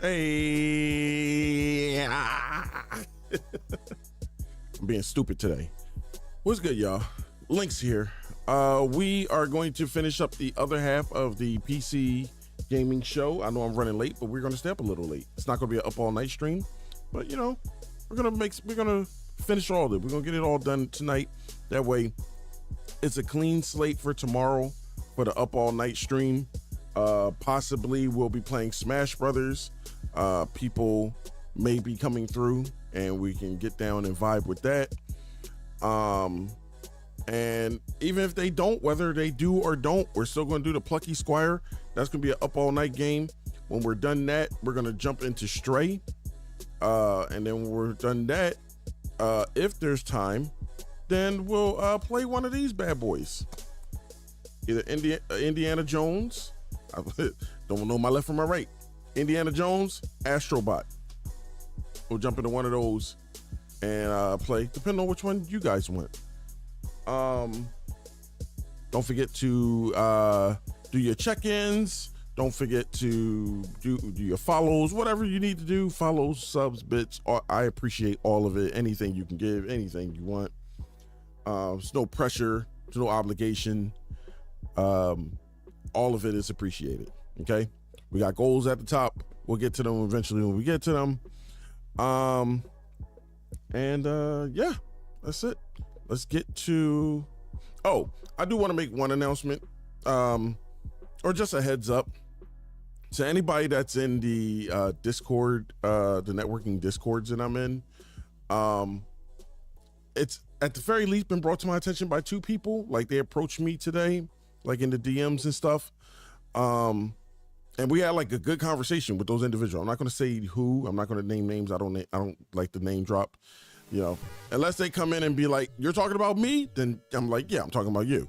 Hey, I'm being stupid today. What's good, y'all? Lynx here. We are going to finish up the other half of the PC gaming show. I know I'm running late, but we're going to stay up a little late. It's not going to be an up all night stream, but you know, we're going to finish all of it. We're going to get it all done tonight. That way, it's a clean slate for tomorrow for the up all night stream. Possibly we'll be playing Smash Brothers. People may be coming through and we can get down and vibe with that. And even if they don't, whether they do or don't, we're still going to do the Plucky Squire. That's going to be an up all night game. When we're done that, we're going to jump into Stray. And then when we're done that, if there's time, then we'll play one of these bad boys. Either Indiana Jones. I don't know my left from my right. Indiana Jones, Astrobot. We'll jump into one of those and play, depending on which one you guys want. Don't forget to do your check-ins. Don't forget to do your follows, whatever you need to do. Follows, subs, bits. I appreciate all of it. Anything you can give, anything you want. There's no pressure, there's no obligation. All of it is appreciated. Okay. We got goals at the top. We'll get to them eventually when we get to them. Yeah, that's it. Let's get to, I do want to make one announcement, or just a heads up to anybody that's in the Discord, the networking Discords that I'm in. It's at the very least been brought to my attention by two people. Like, they approached me today, like in the DMs and stuff. And we had like a good conversation with those individuals. I'm not going to say who. I'm not going to name names. I don't like the name drop, you know, unless they come in and be like, "You're talking about me," then I'm like, "Yeah, I'm talking about you."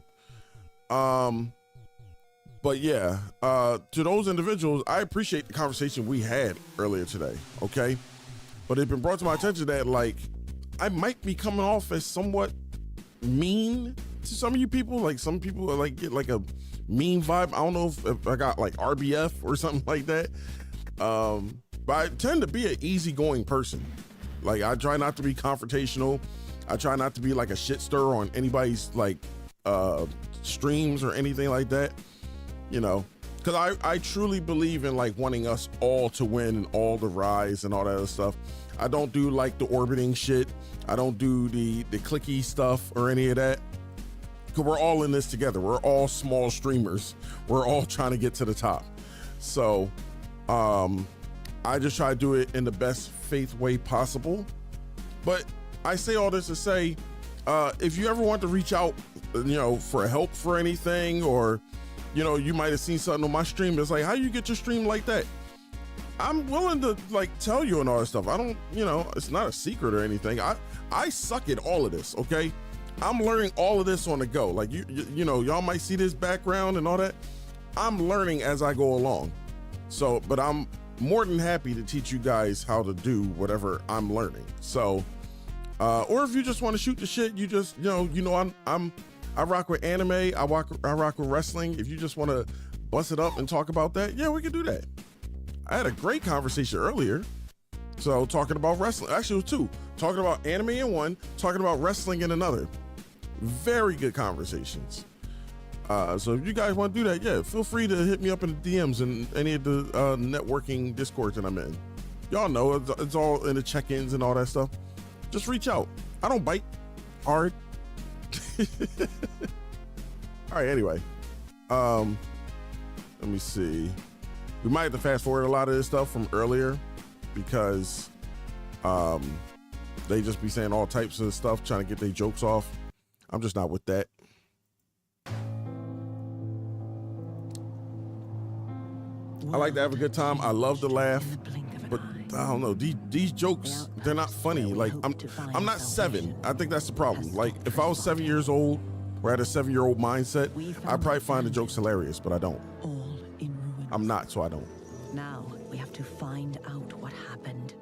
But yeah, to those individuals, I appreciate the conversation we had earlier today. Okay. But it's been brought to my attention that like, I might be coming off as somewhat mean to some of you people. Like, some people are like, get like a mean vibe. I don't know if I got like RBF or something like that. But I tend to be an easygoing person. Like, I try not to be confrontational. I try not to be like a shit stirrer on anybody's like streams or anything like that, you know, because I truly believe in like wanting us all to win and all to rise and all that other stuff. I don't do like the orbiting shit. I don't do the clicky stuff or any of that. Cause we're all in this together. We're all small streamers. We're all trying to get to the top. So I just try to do it in the best faith way possible. But I say all this to say, if you ever want to reach out, you know, for help for anything, or, you know, you might have seen something on my stream that's like, how you get your stream like that? I'm willing to like tell you and all that stuff. I don't, you know, it's not a secret or anything. I suck at all of this. Okay. I'm learning all of this on the go. Like, you know, y'all might see this background and all that. I'm learning as I go along. So, but I'm more than happy to teach you guys how to do whatever I'm learning. So, or if you just want to shoot the shit, you just, you know, I rock with anime. I rock with wrestling. If you just want to bust it up and talk about that, yeah, we can do that. I had a great conversation earlier. So talking about wrestling, actually it was two, talking about anime in one, talking about wrestling in another. Very good conversations. So if you guys want to do that, yeah, feel free to hit me up in the DMs and any of the networking Discords that I'm in. Y'all know it's all in the check-ins and all that stuff. Just reach out. I don't bite hard. All right, anyway. Let me see. We might have to fast forward a lot of this stuff from earlier because they just be saying all types of stuff, trying to get their jokes off. I'm just not with that. I like to have a good time. I love to laugh, but I don't know, these jokes, they're not funny. Like, I'm not 7. I think that's the problem. Like, if I was 7 years old or had a 7-year-old mindset, I'd probably find the jokes hilarious, but I don't. I'm not, so I don't. Now we have to find out what happened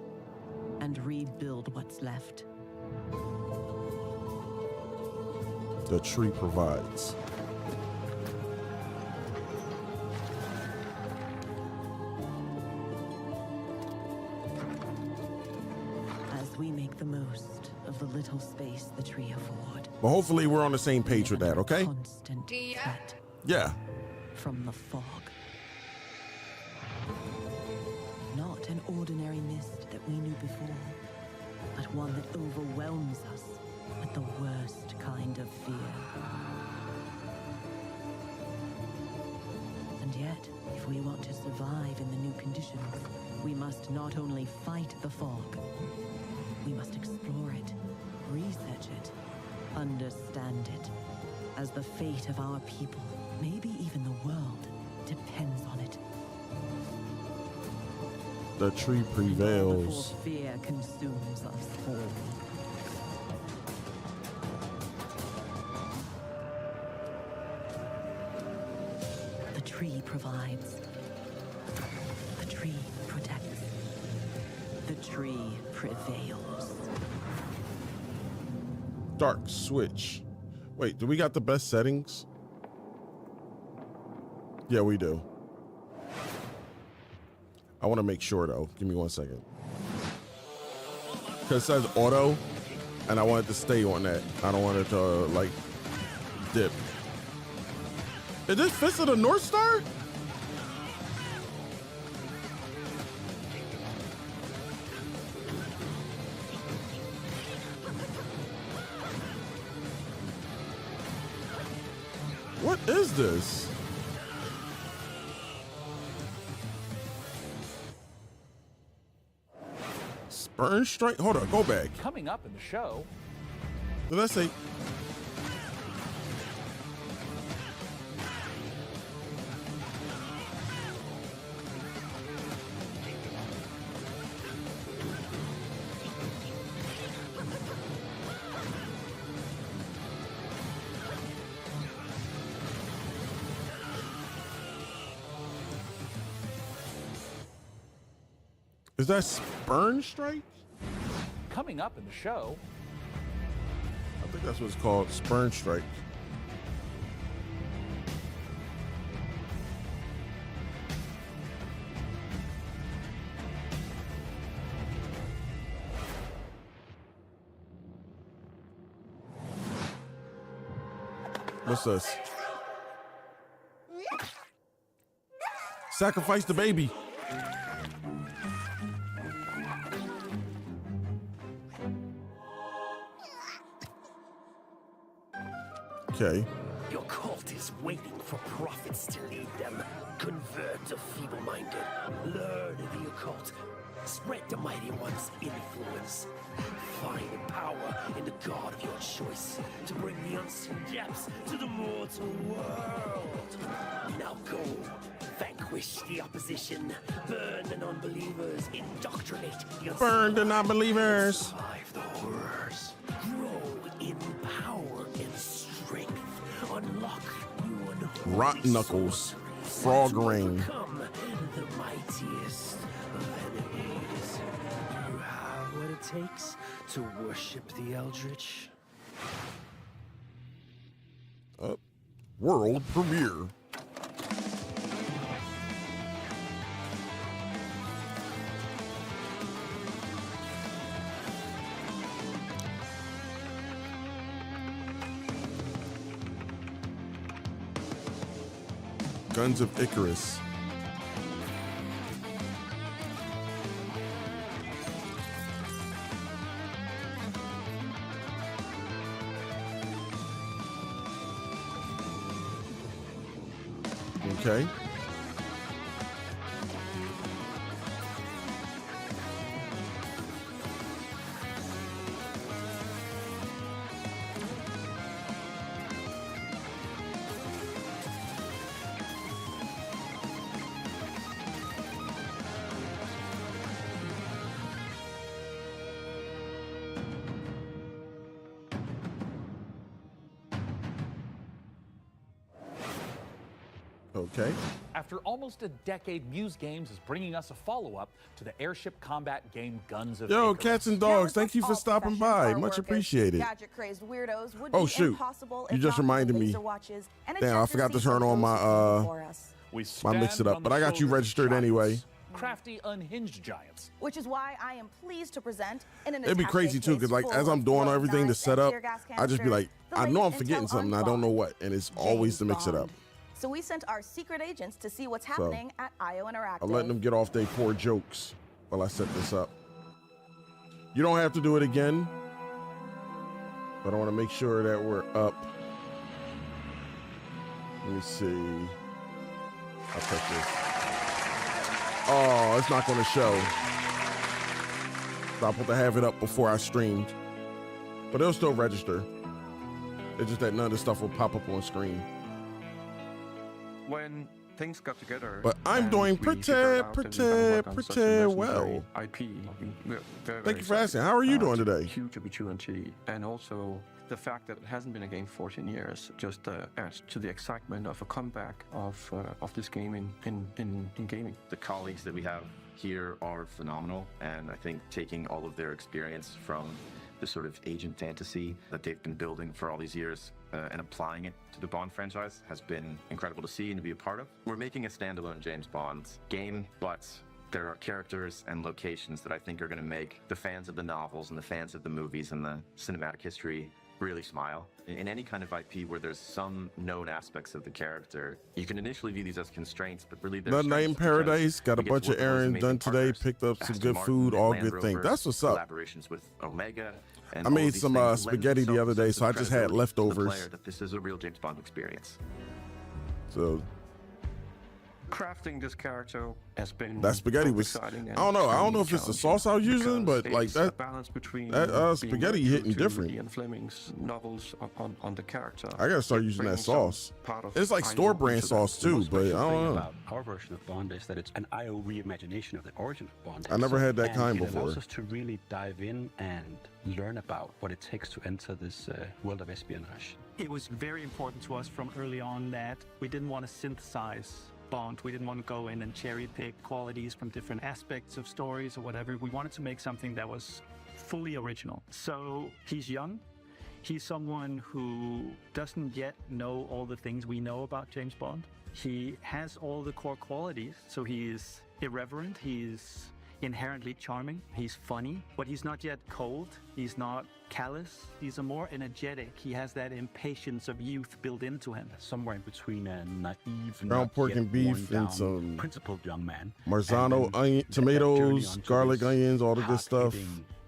and rebuild what's left. The tree provides. make the most of the little space the tree afford. But hopefully we're on the same page with that, okay? Constant threat Yeah. from the fog. Not an ordinary mist that we knew before, but one that overwhelms us with the worst kind of fear. And yet, if we want to survive in the new conditions, we must not only fight the fog, we must explore it, research it, understand it, as the fate of our people, maybe even the world, depends on it. The tree prevails. Before fear consumes us all. The tree provides. The tree protects. The tree prevails. Dark switch. Wait, do we got the best settings? Yeah, we do. I want to make sure though. Give me 1 second. Because it says auto, and I want it to stay on that. I don't want it to like dip. Is this Fist of the North Star? What is this? Burn strike? Hold on, go back. Coming up in the show. Did I say? Is that Spurn Strike? Coming up in the show. I think that's what it's called, Spurn Strike. What's this? Sacrifice the baby. Okay. Your cult is waiting for prophets to lead them. Convert the feeble-minded. Learn the occult. Spread the mighty one's influence. Find power in the god of your choice to bring the unseen depths to the mortal world. Now go. Vanquish the opposition. Burn the non-believers. Indoctrinate the unseen. Burn the non-believers. Survive the horrors. Grow in power and strength. Unlock new and Rot Knuckles. Frog Ring. Become the mightiest of enemies. You have what it takes to worship the Eldritch. World premiere. Guns of Icarus. Okay. Okay. After almost a decade, Muse Games is bringing us a follow-up to the airship combat game Guns of Yo, Icarus. cats and dogs, thank you for stopping by. Much appreciated. Oh shoot, you just reminded me. Damn, I forgot to turn on my We my mix it up, but I got you registered anyway. crafty, unhinged giants. Which is why I am pleased to present in an It'd be crazy too, because like as I'm doing everything to set up, I just be like, I know I'm forgetting something, I don't know what, and it's always to mix it up. So we sent our secret agents to see what's happening at IO Interactive. I'm letting them get off their poor jokes while I set this up. You don't have to do it again, but I want to make sure that we're up. Let me see. I'll check this. Oh, it's not going to show. I'm supposed to have it up before I streamed, but it'll still register. It's just that none of the stuff will pop up on screen. When things got together, but I'm doing pretty well. IP. Thank you for asking. How are you doing today? Huge opportunity, and also the fact that it hasn't been a game 14 years just adds to the excitement of a comeback of this game in gaming. The colleagues that we have here are phenomenal, and I think taking all of their experience from the sort of agent fantasy that they've been building for all these years and applying it to the Bond franchise has been incredible to see and to be a part of. We're making a standalone James Bond game, but there are characters and locations that I think are going to make the fans of the novels and the fans of the movies and the cinematic history really smile. In any kind of IP where there's some known aspects of the character, you can initially view these as constraints, but really they're Nothing in Paradise. Got a bunch of errands done today. Picked up some good food. All good things. That's what's up. Collaborations with Omega. I made some spaghetti the other day, so I just had leftovers. That this is a real James Bond experience. So crafting this character has been that spaghetti was exciting. I don't know if it's the sauce I was using, but like that balance between spaghetti hitting different. And Fleming's novels on the character. I gotta start using that sauce. It's like store brand sauce too, but I don't know. About our version of Bond is that it's an IO reimagination of the origin of Bond. I never had that kind before. It allows us to really dive in and learn about what it takes to enter this world of espionage. It was very important to us from early on that we didn't want to synthesize Bond. We didn't want to go in and cherry pick qualities from different aspects of stories or whatever. We wanted to make something that was fully original. So he's young. He's someone who doesn't yet know all the things we know about James Bond. He has all the core qualities. So he is irreverent. He's inherently charming. He's funny, but he's not yet cold. He's not callous. He's a more energetic. He has that impatience of youth built into him. Somewhere in between a naive, ground pork and beef and some principled young man. Marzano, onion, tomatoes, garlic, onions, all the good stuff.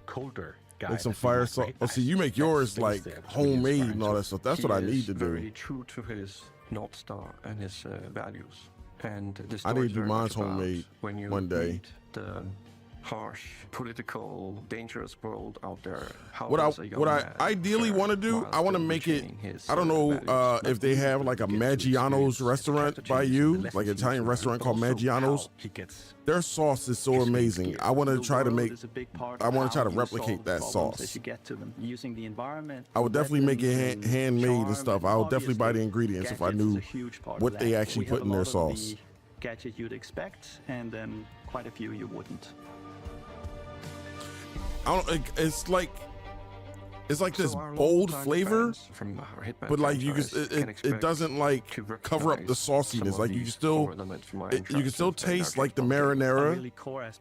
Colder guy. Make some fire sauce. Oh, see, you make yours like homemade and all that stuff. That's what I need to do. Very true to his North Star and his values. And the I need to do mine homemade one day. The harsh, political, dangerous world out there. What I ideally want to do, I want to make it. I don't know if they have like a Maggiano's restaurant by you, like an Italian restaurant called Maggiano's. Their sauce is so amazing. I want to try to make. I want to try to replicate that sauce. Using the environment. I would definitely make it handmade and stuff. I would definitely buy the ingredients if I knew what they actually put in their sauce. Gadget you'd expect, and then quite a few you wouldn't. It's like this bold flavor, but like you can, it doesn't like cover up the sauciness. Like you can still taste like the marinara,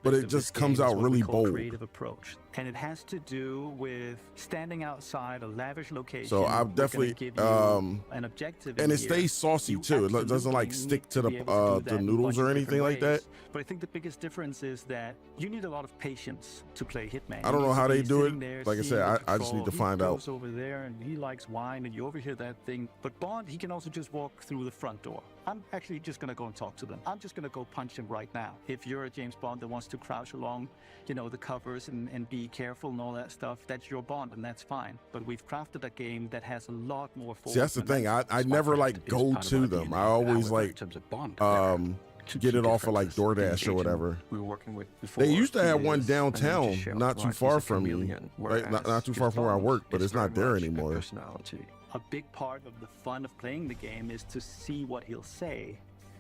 but it just comes out really bold. Creative approach, and it has to do with standing outside a lavish location. So I've definitely an objective, and it stays saucy too. It doesn't like stick to the noodles or anything like that. But I think the biggest difference is that you need a lot of patience to play Hitman. I don't know how they do it. Like I said, I just need to find out. He goes over there and he likes wine, and you overhear that thing. But Bond, he can also just walk through the front door. I'm actually just going to go and talk to them. I'm just going to go punch him right now. If you're a James Bond that wants to crouch along, the covers and be careful and all that stuff, that's your Bond, and that's fine. But we've crafted a game that has a lot more. See, that's the thing. I never like go to them. I always like get it off of like DoorDash or whatever. We were working with before. They used to have one downtown, not too far from me, right? Not too far from where I work, but it's not there anymore. A big part of the fun of playing the game is to see what he'll say,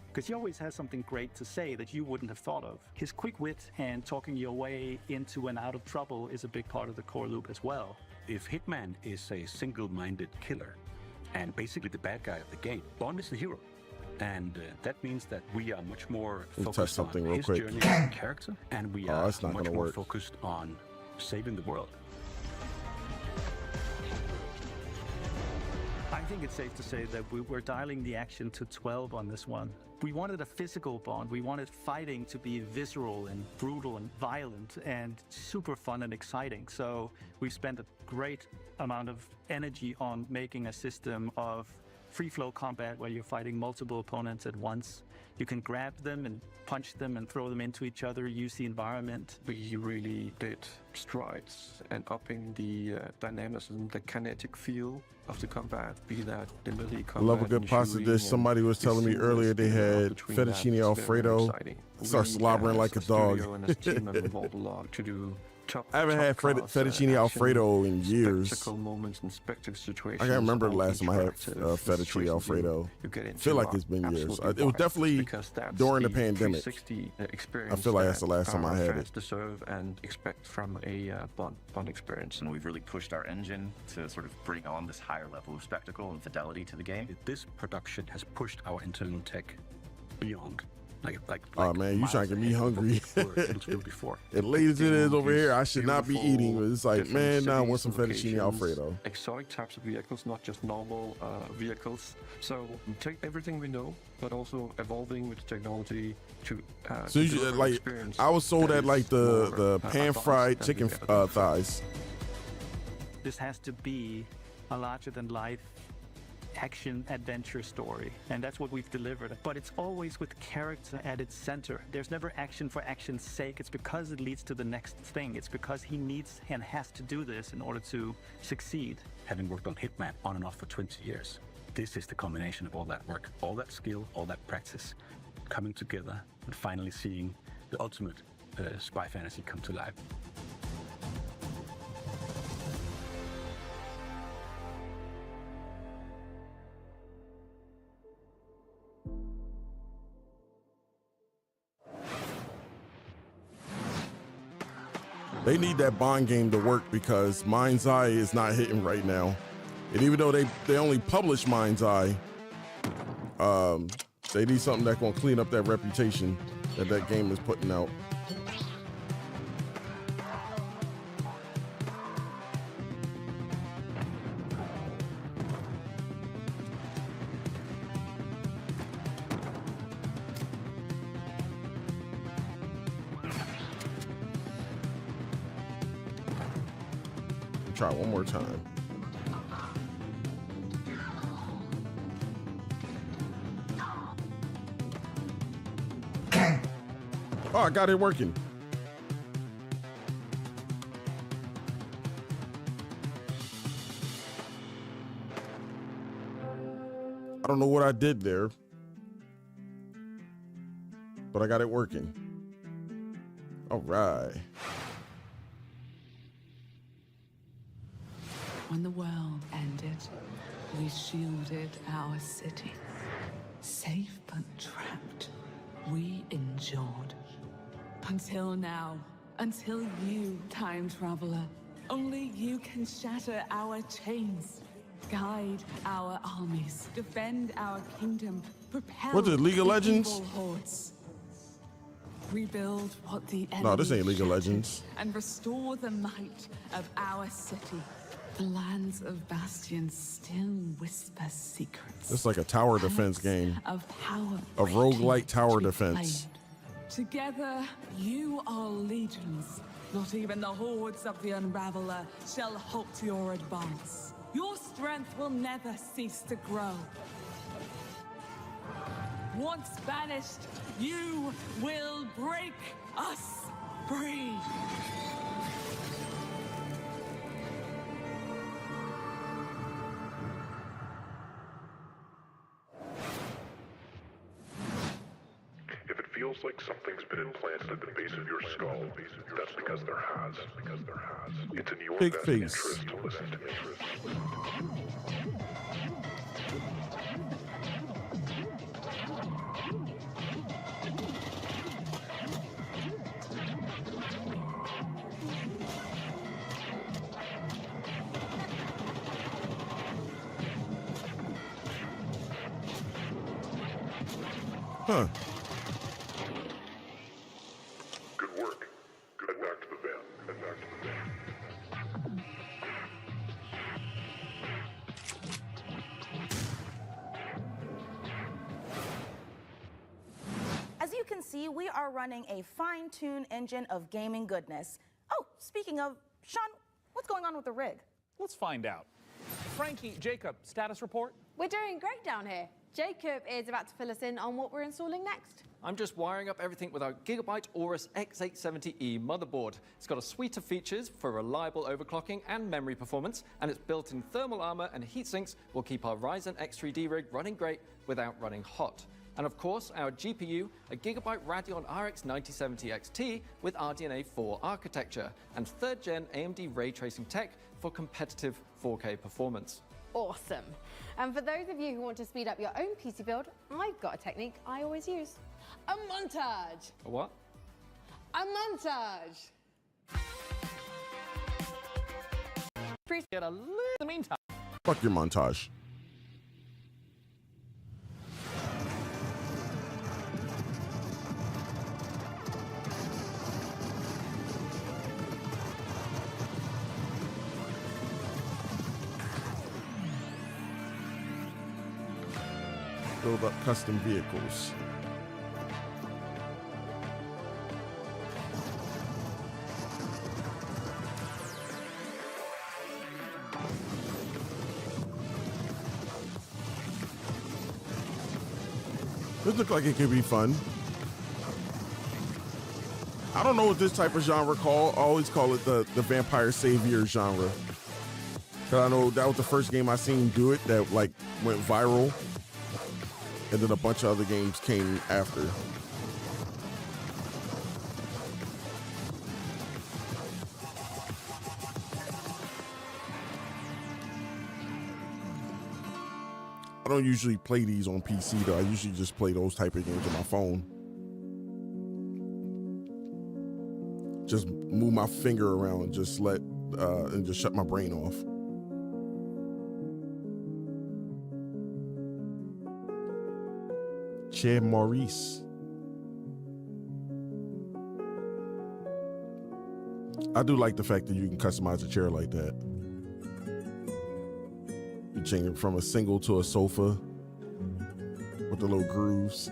because he always has something great to say that you wouldn't have thought of. His quick wit and talking your way into and out of trouble is a big part of the core loop as well. If Hitman is a single-minded killer and basically the bad guy of the game, Bond is the hero. And that means that we are much more Let me test focused on something real his quick. journey as a character, and we are it's not much gonna more work. focused on saving the world. I think it's safe to say that we're dialing the action to 12 on this one. We wanted a physical Bond. We wanted fighting to be visceral and brutal and violent and super fun and exciting. So we spent a great amount of energy on making a system of free flow combat where you're fighting multiple opponents at once. You can grab them and punch them and throw them into each other, use the environment. We really did strides and upping the dynamism, the kinetic feel of the combat, be that the melee combat. I love a good and pasta shooting dish. and Somebody was the telling me earlier they seamless had between that. fettuccine It's very Alfredo. exciting. Start We, slobbering as like a studio dog. and as team have evolved a lot to do I haven't had fettuccine Alfredo in years. Spectacle moments and spectacle situations. I can't remember the all last time I had interactive fettuccine situations Alfredo. you get I into feel like are it's been years. absolutely It was wild, definitely because that's during the pandemic. 360 experience I feel like that's the last time I had fans it. deserve and expect from a Bond experience. And we've really pushed our engine to sort of bring on this higher level of spectacle and fidelity to the game. This production has pushed our internal tech beyond. Oh man, you trying to get me hungry. Before. And late as it is over here, I should not be Beautiful, eating. But it's like, different man, now I cities, want some fettuccine locations, Alfredo. Exotic types of vehicles, not just normal vehicles. So take everything we know, but also evolving with technology to. So you deliver an like, experience I was sold that at like is more, the pan advanced fried than chicken we've ever thighs. This has to be a larger-than-life action adventure story, and that's what we've delivered. But it's always with character at its center. There's never action for action's sake. It's because it leads to the next thing. It's because he needs and has to do this in order to succeed. Having worked on Hitman on and off for 20 years, this is the combination of all that work, all that skill, all that practice, coming together and finally seeing the ultimate spy fantasy come to life. They need that Bond game to work because Mind's Eye is not hitting right now. And even though they only publish Mind's Eye, they need something that's gonna clean up that reputation that game is putting out. Try one more time. Oh, I got it working. I don't know what I did there, but I got it working. All right. When the world ended, we shielded our city. Safe but trapped, we endured. Until now, until you, time traveler, only you can shatter our chains, guide our armies, defend our kingdom, propel What is it, League of the Legends? evil hordes. Rebuild what the enemy No, this ain't League of shattered, Legends. and restore the might of our city. The lands of Bastion still whisper secrets. It's like a tower defense game. Of power. A roguelike tower to be defense. claimed. Together, you are legions. Not even the hordes of the Unraveler shall halt your advance. Your strength will never cease to grow. Once banished, you will break us free. If it feels like something's been implanted at the base of your skull, that's because there has. It's in your Big best face. interest to listen to me. Huh. Good work. Head back to the van. Head back to the van. As you can see, we are running a fine-tuned engine of gaming goodness. Oh, speaking of, Sean, what's going on with the rig? Let's find out. Frankie, Jacob, status report? We're doing great down here. Jacob is about to fill us in on what we're installing next. I'm just wiring up everything with our Gigabyte Aorus X870E motherboard. It's got a suite of features for reliable overclocking and memory performance, and its built-in thermal armor and heat sinks will keep our Ryzen X3D rig running great without running hot. And of course, our GPU, a Gigabyte Radeon RX 9070 XT with RDNA 4 architecture, and 3rd gen AMD ray tracing tech for competitive 4K performance. Awesome. And for those of you who want to speed up your own PC build, I've got a technique I always use. A montage. A what? A montage. Appreciate a little in the meantime. Fuck your montage. Build up custom vehicles. This looks like it could be fun. I don't know what this type of genre called. I always call it the vampire savior genre. Cause I know that was the first game I seen do it that like went viral. And then a bunch of other games came after. I don't usually play these on PC though. I usually just play those type of games on my phone. Just move my finger around and just and just shut my brain off. Chair Maurice. I do like the fact that you can customize a chair like that. You change it from a single to a sofa with the little grooves.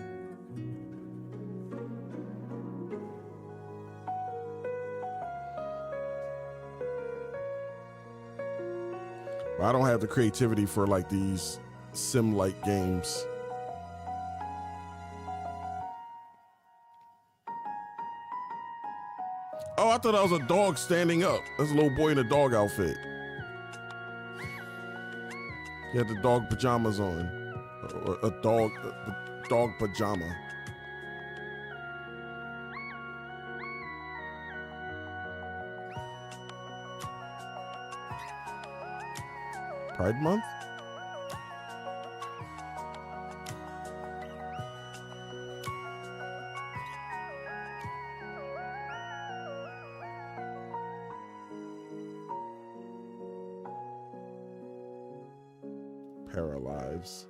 But I don't have the creativity for like these sim-like games. Oh, I thought that was a dog standing up. That's a little boy in a dog outfit. He had the dog pajamas on. Or a dog pajama. Pride Month? Paralives.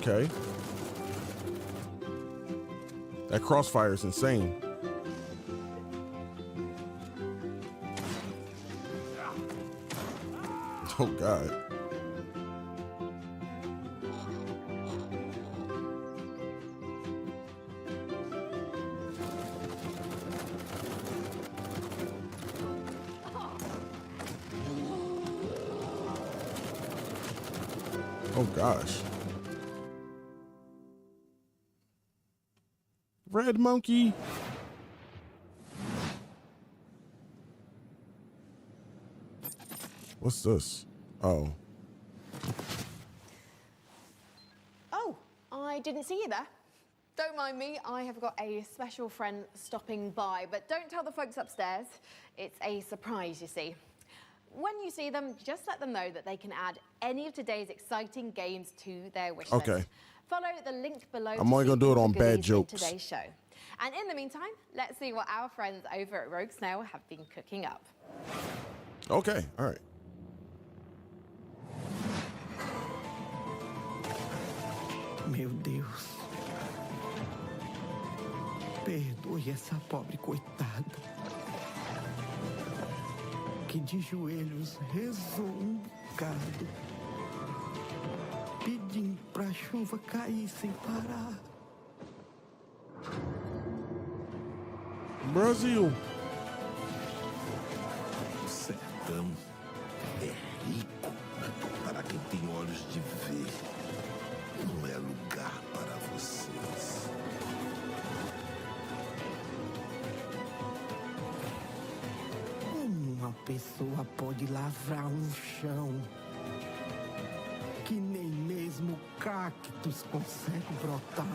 Okay. That crossfire is insane. Oh, God. Oh, gosh. Red monkey. What's this? Oh. Oh, I didn't see you there. Don't mind me, I have got a special friend stopping by, but don't tell the folks upstairs. It's a surprise, you see. When you see them, just let them know that they can add any of today's exciting games to their wish list. Okay. Follow the link below. I'm only gonna do it on bad jokes. In today's show. And in the meantime, let's see what our friends over at Rogue Snail have been cooking up. Okay, all right. Meu Deus. Perdoe essa pobre coitada, que de joelhos rezou bocado, pedindo pra chuva cair sem parar. Brasil. O sertão é rico para quem tem olhos de ver. Não é lugar para vocês. Uma pessoa pode lavrar um chão que nem mesmo cactos consegue brotar.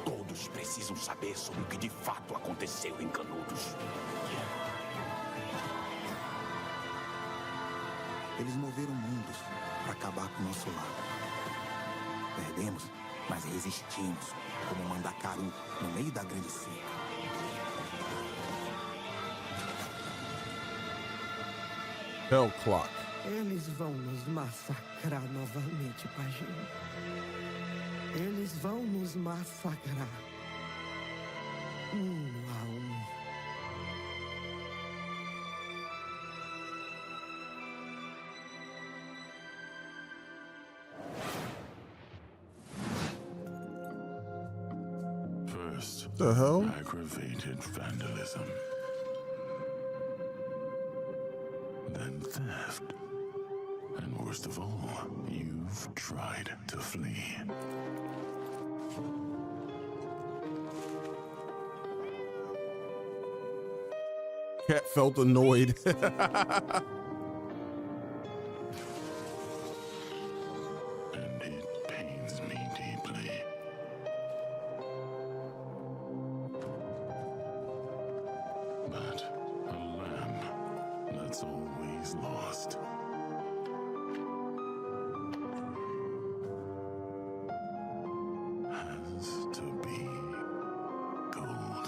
Todos precisam saber sobre o que de fato aconteceu em Canudos. Eles moveram mundos para acabar com o nosso lado. Perdemos, mas resistimos, como Mandacaru, no meio da grande seca. Hell Clock. Eles vão nos massacrar novamente, Pajinho. Eles vão nos massacrar. Um a um. First, the hell? Aggravated vandalism. Then theft. And worst of all, you've tried to flee. Cat felt annoyed. And it pains me deeply. But a lamb that's always lost. Has to be gold.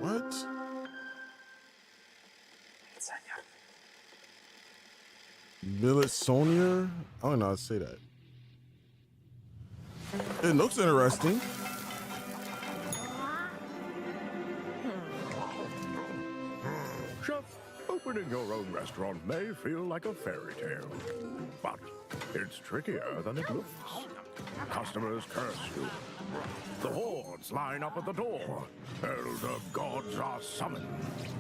What? Billet Sonier? I don't know how to say that. It looks interesting. Chef, opening your own restaurant may feel like a fairy tale, but it's trickier than it looks. Customers curse you. The hordes line up at the door. Elder gods are summoned.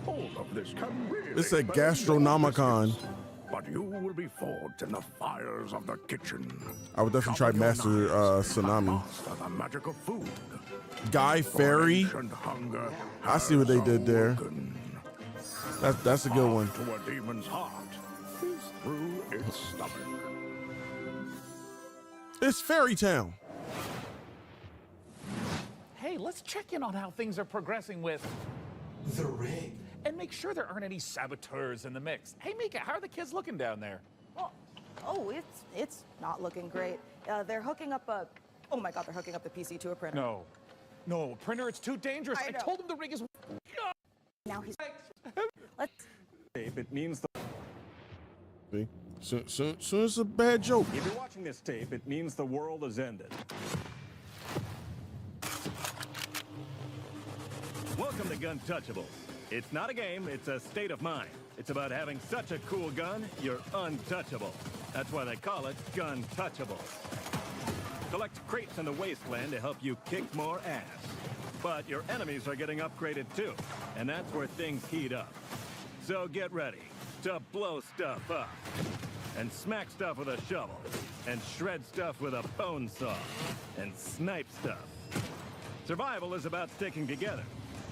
All of this can really It's a burn your Gastronomicon. biscuits, but you will be forged in the fires of the kitchen. I would definitely try Master Tsunami. Master the magic of food. Guy Fairy. Hunger I see what they did there. That's a good one. to a demon's heart is through its stomach. It's Fairy Town. Hey, let's check in on how things are progressing with The ring. and make sure there aren't any saboteurs in the mix. Hey, Mika, how are the kids looking down there? Oh, it's not looking great. They're hooking up a. Oh my God, they're hooking up the PC to a printer. No, printer, it's too dangerous. I know. told him the rig is. Now he's. Let's. Tape, it means the. See? Soon it's a bad joke. If you're watching this tape, it means the world has ended. Welcome to Gun Touchables. It's not a game, it's a state of mind. It's about having such a cool gun, you're untouchable. That's why they call it Gun Touchables. Collect crates in the wasteland to help you kick more ass. But your enemies are getting upgraded too, and that's where things heat up. So get ready to blow stuff up, and smack stuff with a shovel, and shred stuff with a bone saw, and snipe stuff. Survival is about sticking together.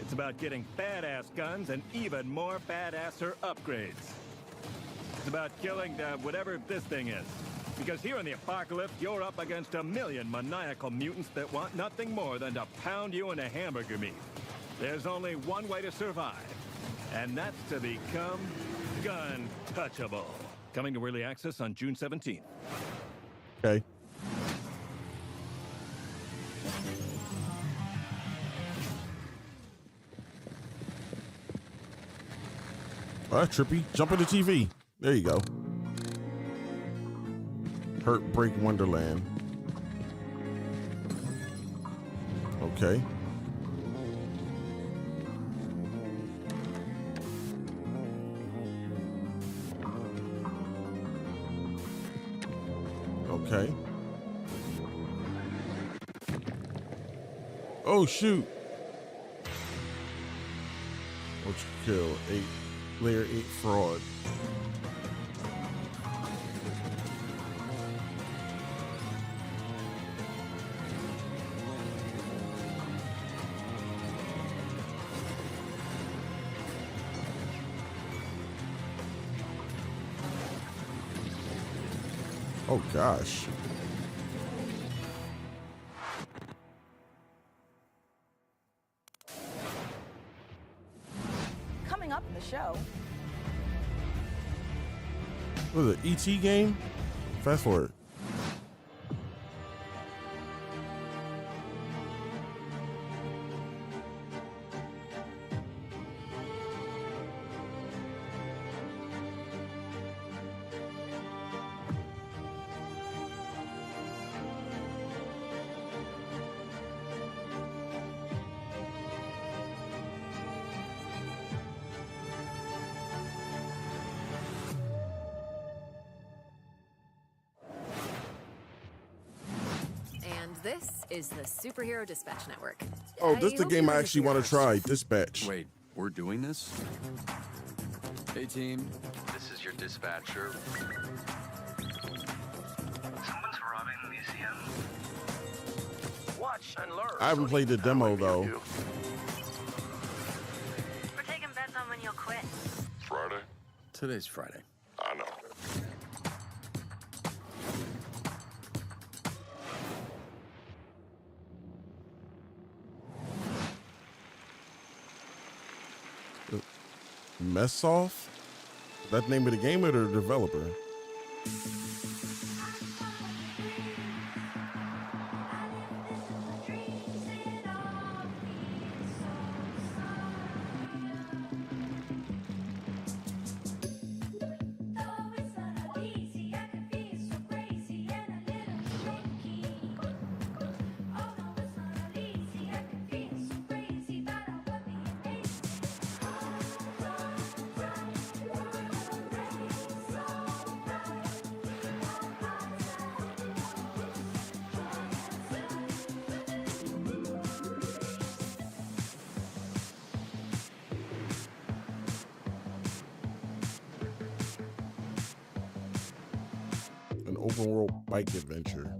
It's about getting badass guns and even more badasser upgrades. It's about killing whatever this thing is. Because here in the apocalypse, you're up against a million maniacal mutants that want nothing more than to pound you into hamburger meat. There's only one way to survive, and that's to become gun-touchable. Coming to early access on June 17th. Okay. Oh, that's trippy. Jump in the TV. There you go. Heartbreak Wonderland. Okay. Okay. Oh, shoot. What you kill? Layer 8 fraud. Oh gosh. Coming up in the show. What is it, E.T. game? Fast forward. This is the Superhero Dispatch Network. Oh, this is the game I actually want to try. Dispatch. Wait, we're doing this? Hey, team. This is your dispatcher. Someone's robbing the museum. Watch and learn. I haven't played the demo though. We're taking bets on when you'll quit. Friday? Today's Friday. I know. Mess off? That name of the game or the developer? An open world bike adventure.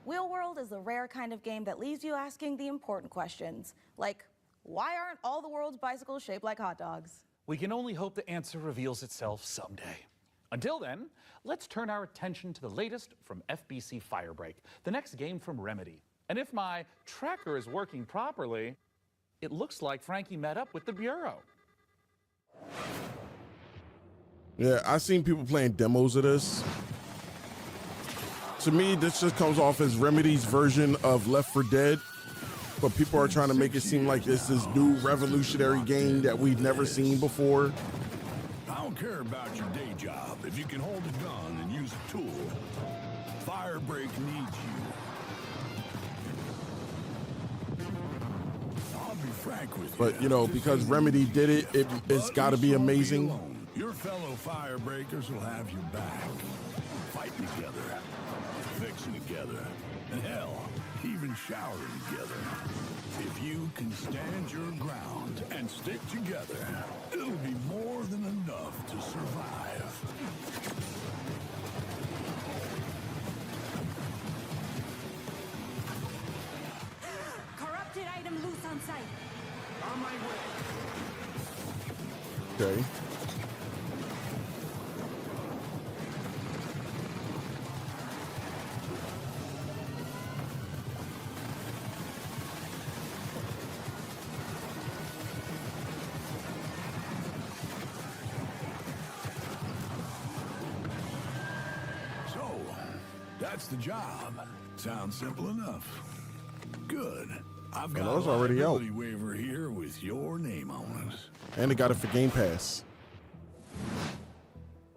Wheel World is the rare kind of game that leaves you asking the important questions, like, why aren't all the world's bicycles shaped like hot dogs? We can only hope the answer reveals itself someday. Until then, let's turn our attention to the latest from FBC Firebreak, the next game from Remedy. And if my tracker is working properly, it looks like Frankie met up with the Bureau. Yeah, I've seen people playing demos of this. To me, this just comes off as Remedy's version of Left 4 Dead, but people are trying to make it seem like it's this new revolutionary game that we've never seen before. I don't care about your day job if you can hold a gun and use a tool. Firebreak needs you. I'll be frank with you. But, you know, because Remedy did it, it's got to be amazing. Your fellow Firebreakers will have your back. Fighting together, fixing together, and hell, even showering together. If you can stand your ground and stick together, it'll be more than enough to survive. Corrupted item loose on site. On my way. Okay. So, that's the job. Sounds simple enough. Good. I've got those a already out. liability waiver here with your name on it. And they got it for Game Pass.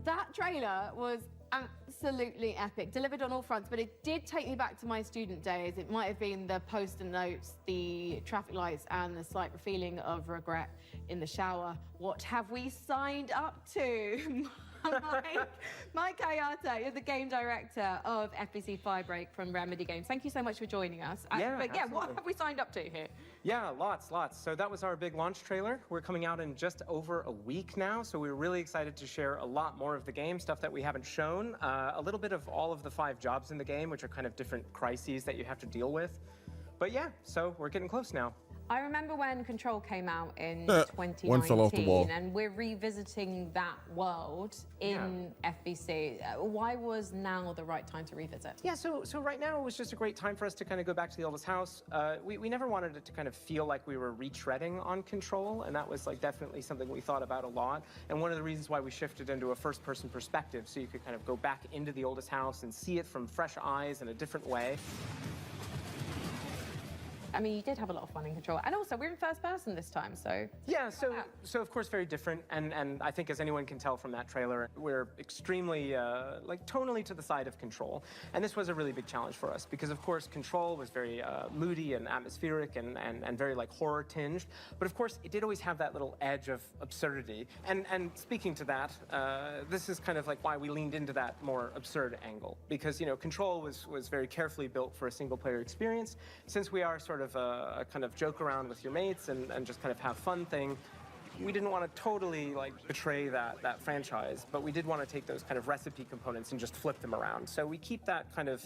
That trailer was absolutely epic, delivered on all fronts, but it did take me back to my student days. It might have been the post-it notes, the traffic lights, and the slight feeling of regret in the shower. What have we signed up to? Mike Hayata, you're the game director of FBC Firebreak from Remedy Games. Thank you so much for joining us. Yeah, but yeah, what absolutely. have we signed up to here? Yeah, lots. So that was our big launch trailer. We're coming out in just over a week now, so we're really excited to share a lot more of the game, stuff that we haven't shown, a little bit of all of the 5 jobs in the game, which are kind of different crises that you have to deal with. But yeah, so we're getting close now. I remember when Control came out in One fell off the wall. 2019, and we're revisiting that world in FBC. Why was now the right time to revisit? Yeah, so right now it was just a great time for us to kind of go back to the oldest house. We never wanted it to kind of feel like we were retreading on Control, and that was like definitely something we thought about a lot. And one of the reasons why we shifted into a first-person perspective, so you could kind of go back into the oldest house and see it from fresh eyes in a different way. I mean, you did have a lot of fun in Control. And also, we're in first person this time, so... Yeah, so of course very different, and I think as anyone can tell from that trailer, we're extremely, like, tonally to the side of Control. And this was a really big challenge for us, because of course Control was very moody and atmospheric and very, like, horror-tinged. But of course, it did always have that little edge of absurdity. And speaking to that, this is kind of like why we leaned into that more absurd angle. Because, you know, Control was very carefully built for a single-player experience. Since we are sort of a kind of joke around with your mates and just kind of have fun thing, we didn't want to totally like betray that franchise, but we did want to take those kind of recipe components and just flip them around. So we keep that kind of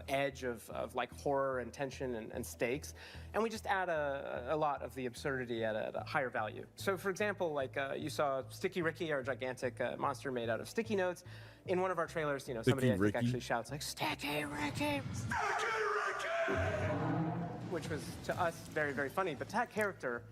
edge of like horror and tension and stakes, and we just add a lot of the absurdity at a higher value. So for example, like you saw Sticky Ricky, our gigantic monster made out of sticky notes. In one of our trailers, you know, somebody I think actually shouts like, "Sticky Ricky! Sticky Ricky!" Which was, to us, very, very funny, but to that character,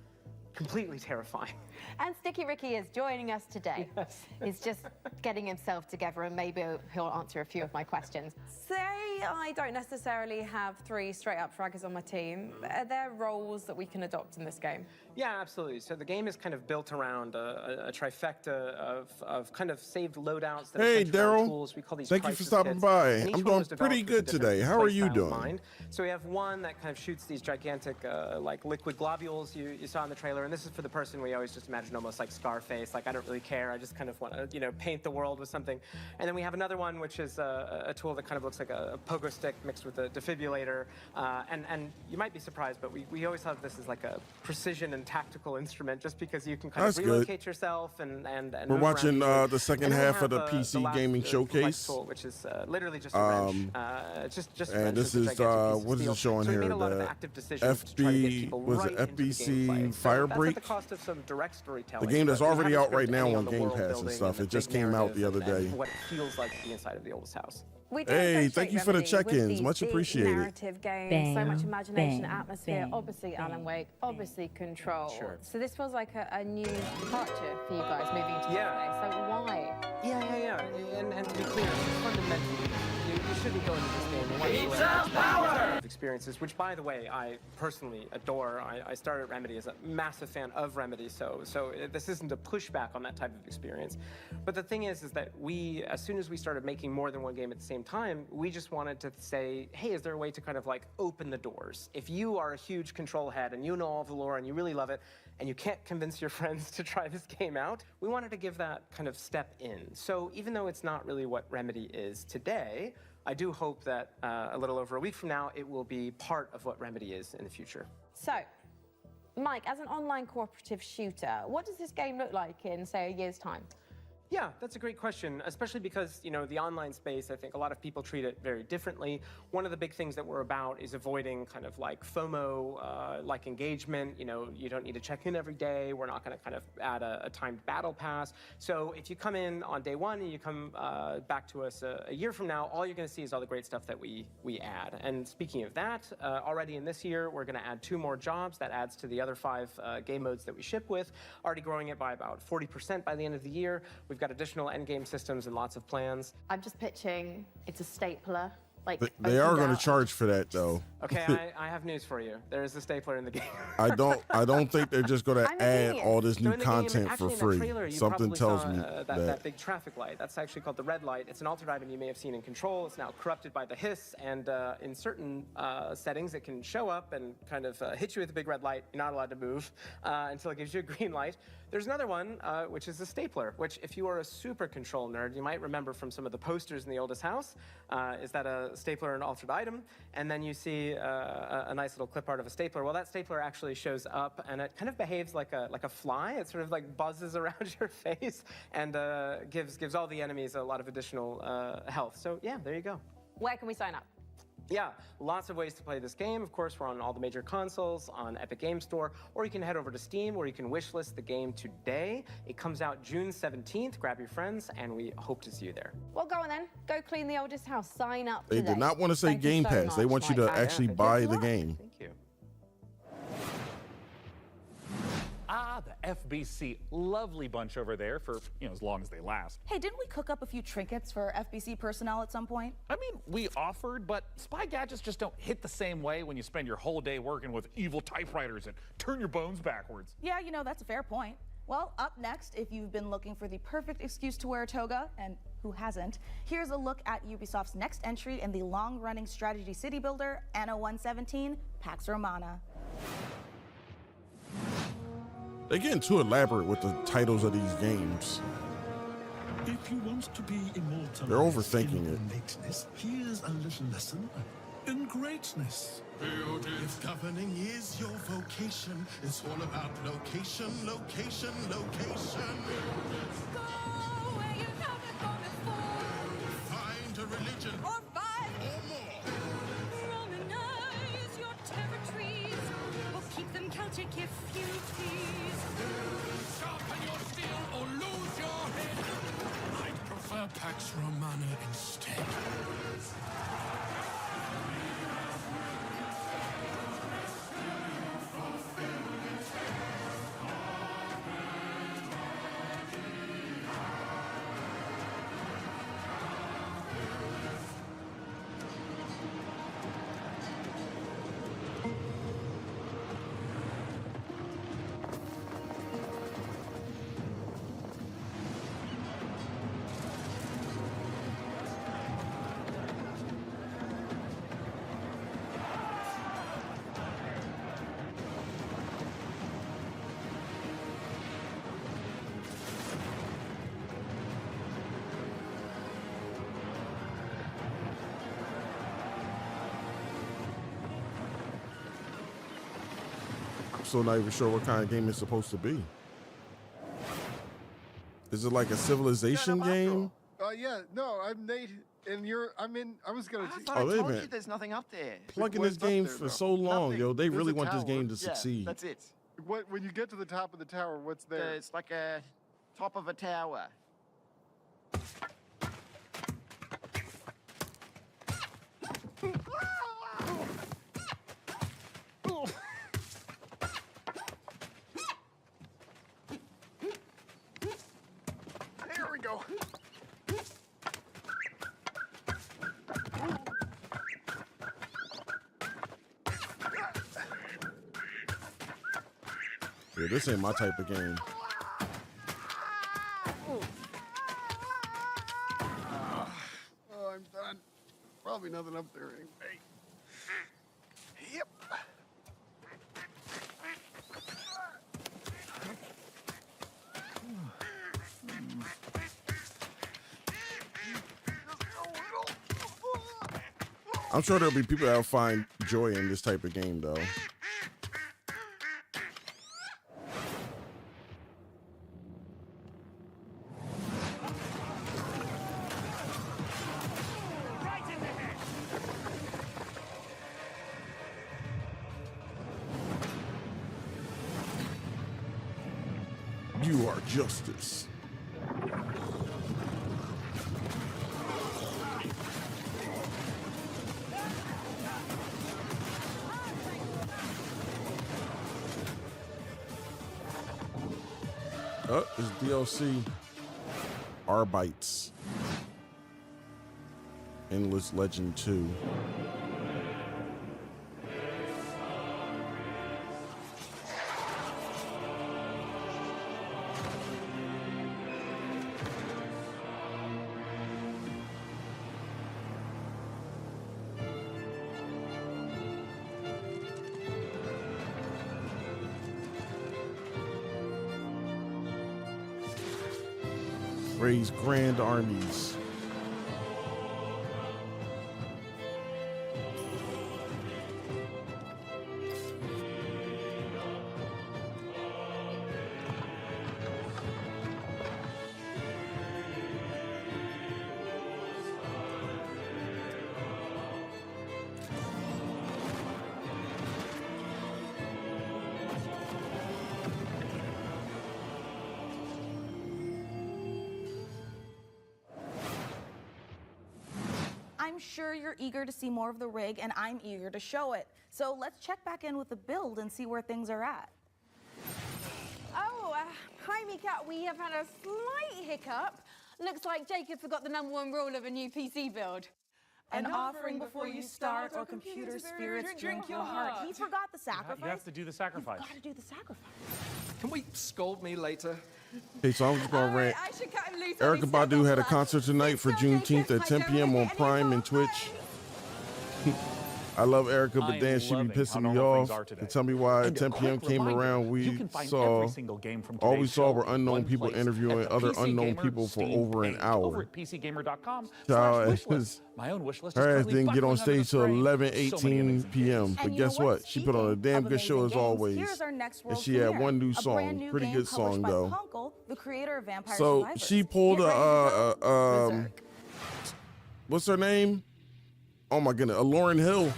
completely terrifying. And Sticky Ricky is joining us today. Yes. He's just getting himself together, and maybe he'll answer a few of my questions. Say I don't necessarily have 3 straight-up fraggers on my team. Are there roles that we can adopt in this game? Yeah, absolutely. So the game is kind of built around a trifecta of kind of saved loadouts that Hey, are centered around Daryl. tools. We call these Thank you for crisis stopping kits, by. and each I'm one doing was developed pretty with a good different today. How are play you style in doing? mind. So we have one that kind of shoots these gigantic, like, liquid globules you saw in the trailer, and this is for the person we always just imagine almost like Scarface, like, I don't really care, I just kind of want to, you know, paint the world with something. And then we have another one, which is a tool that kind of looks like a pogo stick mixed with a defibrillator, and you might be surprised, but we always thought of this as like a precision and tactical instrument, just because you can kind That's of good. relocate yourself and We're move watching around the second and then we half of the have, PC last, gaming flex showcase. tool, which is literally just a wrench. Just a and wrench this with a is gigantic piece of what is steel. it showing So we here? made a lot of The active decisions to try to get people was right it into the FBC gameplay. So Firebreak? that's at the cost of some direct storytelling. The game that's but we already have a out right script now ending on the Game world Pass and building stuff. the It just big came out the narrative other and day. what it feels like to be inside of the oldest house. We do Hey, appreciate thank you for the Remedy with check-ins. these Much big appreciated. narrative games, so much Bang, imagination, bang, atmosphere. bang, Obviously, Alan Wake. Obviously, Control. Sure. So this feels like a new departure for you guys moving into this space. So why? Yeah. And to be clear, fundamentally, you shouldn't go into this game wanting Pizza power! experiences, which, by the way, I personally adore. I started at Remedy as a massive fan of Remedy, so this isn't a pushback on that type of experience. But the thing is that we, as soon as we started making more than one game at the same time, we just wanted to say, hey, is there a way to kind of like open the doors? If you are a huge Control head and you know all of the lore and you really love it, and you can't convince your friends to try this game out, we wanted to give that kind of step in. So even though it's not really what Remedy is today, I do hope that a little over a week from now, it will be part of what Remedy is in the future. So, Mike, as an online cooperative shooter, what does this game look like in, say, a year's time? Yeah, that's a great question, especially because, the online space, I think a lot of people treat it very differently. One of the big things that we're about is avoiding kind of like FOMO, like engagement. You don't need to check in every day. We're not going to kind of add a timed battle pass. So if you come in on day one and you come back to us a year from now, all you're going to see is all the great stuff that we add. And speaking of that, already in this year, we're going to add 2 more jobs. That adds to the other 5 game modes that we ship with, already growing it by about 40% by the end of the year. We've got additional endgame systems and lots of plans. I'm just pitching it's a stapler. They are going to charge for that, though. Okay, I have news for you. There is a stapler in the game. I don't think they're just going to add all this new content for free. Something tells me that big traffic light. That's actually called the red light. It's an altered item you may have seen in Control. It's now corrupted by the hiss, and in certain settings, it can show up and kind of hit you with a big red light. You're not allowed to move until it gives you a green light. There's another one, which is a stapler, which if you are a super Control nerd, you might remember from some of the posters in the oldest house, is that a stapler and altered item, and then you see a nice little clip art of a stapler. Well, that stapler actually shows up, and it kind of behaves like a fly. It sort of like buzzes around your face and gives all the enemies a lot of additional health. So yeah, there you go. Where can we sign up? Yeah, lots of ways to play this game. Of course, we're on all the major consoles, on Epic Game Store, or you can head over to Steam where you can wishlist the game today. It comes out June 17th. Grab your friends, and we hope to see you there. Well, go on then. Go clean the oldest house. Sign up They today. did not want to say Thank you Game so Pass. much. They want you to actually buy the game. Thank you. The FBC, lovely bunch over there for, as long as they last. Hey, didn't we cook up a few trinkets for FBC personnel at some point? I mean, we offered, but spy gadgets just don't hit the same way when you spend your whole day working with evil typewriters and turn your bones backwards. Yeah, that's a fair point. Well, up next, if you've been looking for the perfect excuse to wear a toga, and who hasn't, here's a look at Ubisoft's next entry in the long-running strategy city builder, Anno 117, Pax Romana. They're getting too elaborate with the titles of these games. If you want to be immortal, They're overthinking it. Lateness, here's a little lesson in greatness. If governing is your vocation, it's all about location, location, location. Go where you've never gone before. Find a religion Or 5. or more. Romanize your territories, or keep them Celtic if you please. Sharpen your steel or lose your head. I'd prefer Pax Romana instead. So not even sure what kind of game it's supposed to be. Is it like a civilization game? Yeah, no, I'm Nate, and I'm in. I was gonna. I thought I told you there's nothing up there. Plugging this game for so long, yo. They really want this game to Yeah, succeed. that's it. When you get to the top of the tower, what's there? It's like a top of a tower. There we go. Yeah, this ain't my type of game. Oh, I'm done. Probably nothing up there anyway. Yep. I'm sure there'll be people that'll find joy in this type of game, though. You are justice. Oh, it's DLC. Arbites. Endless Legend 2. Raise grand armies. I'm sure you're eager to see more of the rig, and I'm eager to show it. So let's check back in with the build and see where things are at. Oh, hi, Mika. We have had a slight hiccup. Looks like Jacob forgot the #1 rule of a new PC build. An offering before you start, or computer spirits drink your heart. He forgot the sacrifice. You have to do the sacrifice. You've got to do the sacrifice. Can we scold me later? Okay, so I'm just gonna rant. I should cut him loose. Erykah Badu had a concert tonight for Juneteenth at 10 p.m. on Prime and Twitch. I love Erykah, but then she be pissing me off. And tell me why at 10 p.m. came around, all we saw were unknown people interviewing other unknown people for over an hour. Over at PCGamer.com. My own wish list. Her ass didn't get on stage till 11:18 p.m. But guess what? She put on a damn good show as always. And she had one new song, pretty good song though. The creator of Vampire So Survivors. she pulled what's her name? Oh my goodness, a Lauryn Hill.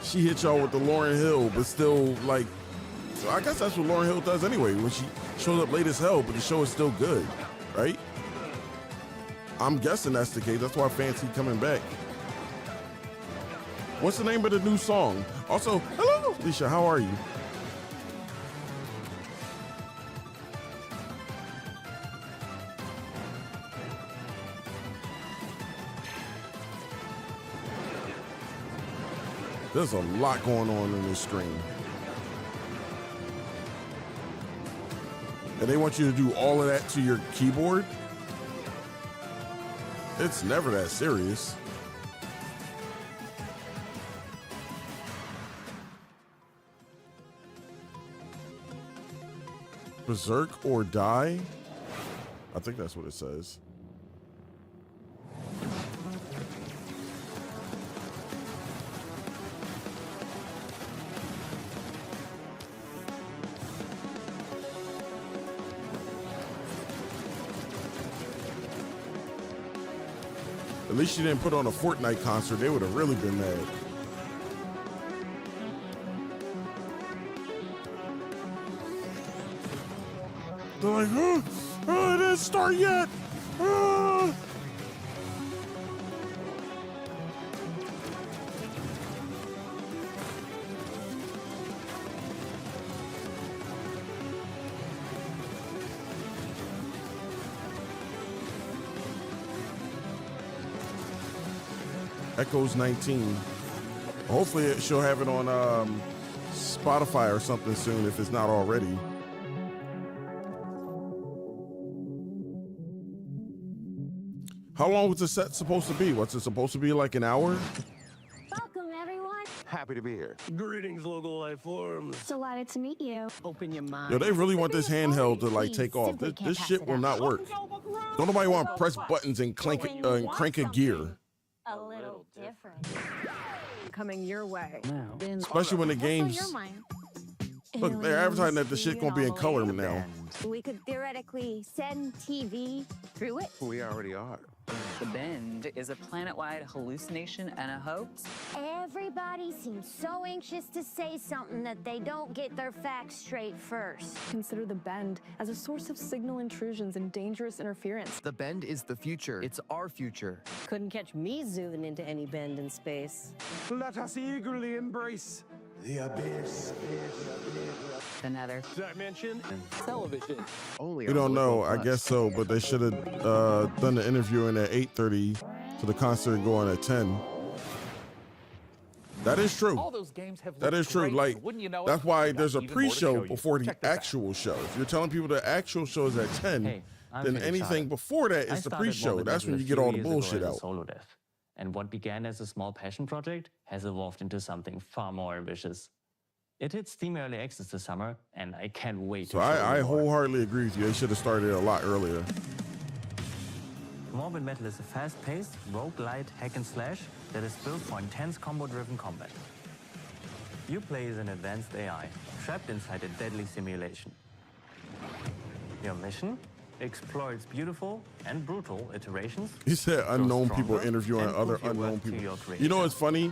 She hit y'all with the Lauryn Hill, but still like, so I guess that's what Lauryn Hill does anyway. When she shows up late as hell, but the show is still good, right? I'm guessing that's the case. That's why fans keep coming back. What's the name of the new song? Also, hello, Alicia, how are you? There's a lot going on in this stream. And they want you to do all of that to your keyboard? It's never that serious. Berserk or die? I think that's what it says. At least you didn't put on a Fortnite concert. They would have really been mad. They're like, oh, it didn't start yet. Echoes 19. Hopefully she'll have it on Spotify or something soon if it's not already. How long was the set supposed to be? Was it supposed to be like an hour? Welcome, everyone. Happy to be here. Greetings, local life forms. Delighted to meet you. Open your mind. Yo, they really want this handheld to like take off. This shit will not work. Don't nobody want to press buttons and crank a gear. A little different. Coming your way. Especially when the game's... Look, they're advertising that the shit gonna be in color now. We could theoretically send TV through it. We already are. The Bend is a planet-wide hallucination and a hoax. Everybody seems so anxious to say something that they don't get their facts straight first. Consider the Bend as a source of signal intrusions and dangerous interference. The Bend is the future. It's our future. Couldn't catch me zooming into any bend in space. Let us eagerly embrace the abyss. The Nether. Dimension. Television. Only We don't know. I guess so, but they should have done the interviewing at 8:30 so the concert going at 10. That is true. All those games have That is true. great, Like, and wouldn't you know that's it, why we got there's a even more to show pre-show you. before the Check this out. actual show. If you're telling people the actual show is at 10, Hey, I'm then Philip anything Charlotte. before that I is the started pre-show. Morbid That's Metal when you a get few all the years ago bullshit as a out. solo dev. And what began as a small passion project has evolved into something far more ambitious. It hit Steam Early Access this summer, and I can't wait So to show I you more. wholeheartedly agree with you. They should have started a lot earlier. Morbid Metal is a fast-paced, roguelite hack and slash that is built for intense combo-driven combat. You play as an advanced AI, trapped inside a deadly simulation. Your mission? Explore its beautiful and brutal iterations. He said unknown grow people stronger, interviewing and other prove your unknown worth to people. your creator. You know what's funny?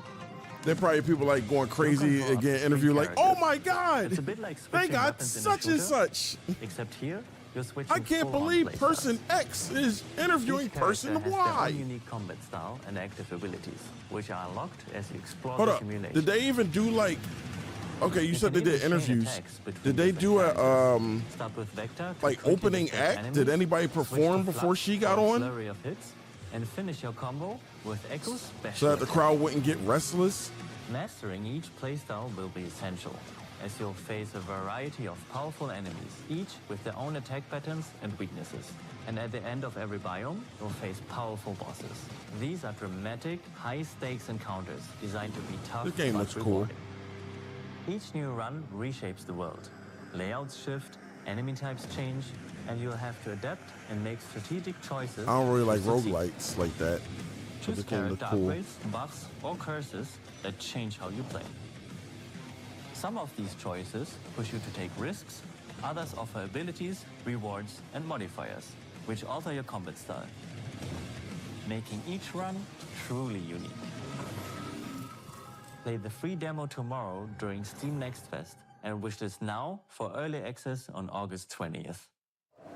There probably people like going crazy control up again, to interview 3 like, oh characters. my God, It's a bit like they switching got weapons in a such and shooter, such. Except here, you're switching I can't full-on believe play person X is interviewing Each person character has their Y. own unique combat style and active abilities, which are unlocked as you explore Hold the up, simulation. did they even do like, okay, you You said can they did even chain interviews. attacks between Did they do a, Start with Vector to like quickly opening distract act? enemies, Did anybody switch to perform Flux before she got for a on? flurry of hits, and finish your combo with Echo's special So that the attack. crowd wouldn't get restless? Mastering each playstyle will be essential, as you'll face a variety of powerful enemies, each with their own attack patterns and weaknesses. And at the end of every biome, you'll face powerful bosses. These are dramatic, high-stakes encounters designed to be tough This game but looks cool. rewarding. Each new run reshapes the world. Layouts shift, enemy types change, and you'll have to adapt and make strategic choices. I don't really like to succeed. roguelites like that. But Choose this game look character cool. upgrades, buffs, or curses that change how you play. Some of these choices push you to take risks, others offer abilities, rewards, and modifiers, which alter your combat style, making each run truly unique. Play the free demo tomorrow during Steam Next Fest, and wishlist now for early access on August 20th.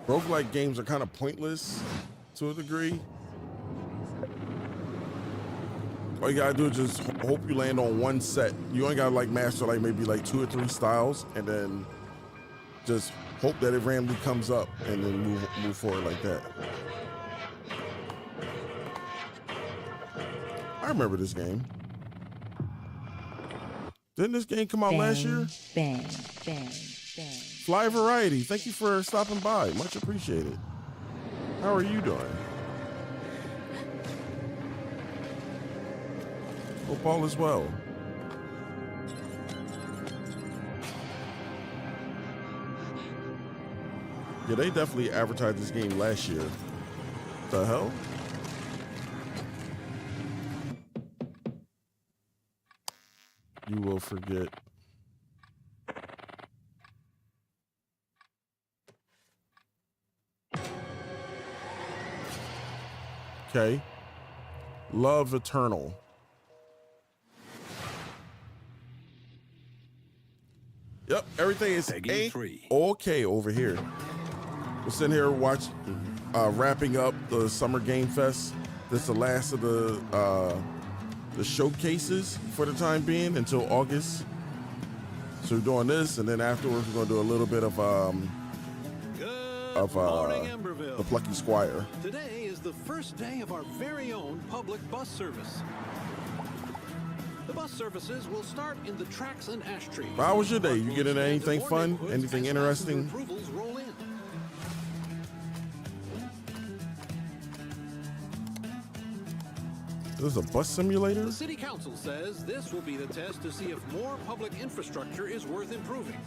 Roguelike games are kind of pointless to a degree. All you gotta do is just hope you land on one set. You only gotta like master like maybe like 2 or 3 styles, and then just hope that it randomly comes up, and then move forward like that. I remember this game. Didn't this game come out last year? Bang, bang, bang. Fly Variety, thank you for stopping by. Much appreciated. How are you doing? Hope all is well. Yeah, they definitely advertised this game last year. The hell? You will forget. Okay. Love Eternal. Yep, everything is okay over here. We're sitting here wrapping up the Summer Game Fest. This is the last of the showcases for the time being until August. So we're doing this, and then afterwards we're gonna do a little bit of the Plucky Squire. Today is the first day of our very own public bus service. The bus services will start in the tracks and ash trees. How was your day? You get into anything fun? Anything interesting? Approvals roll in. This is a bus simulator? The City Council says this will be the test to see if more public infrastructure is worth improving.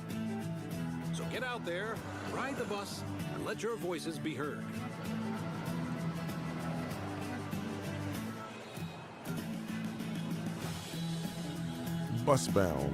So get out there, ride the bus, and let your voices be heard. Busbound.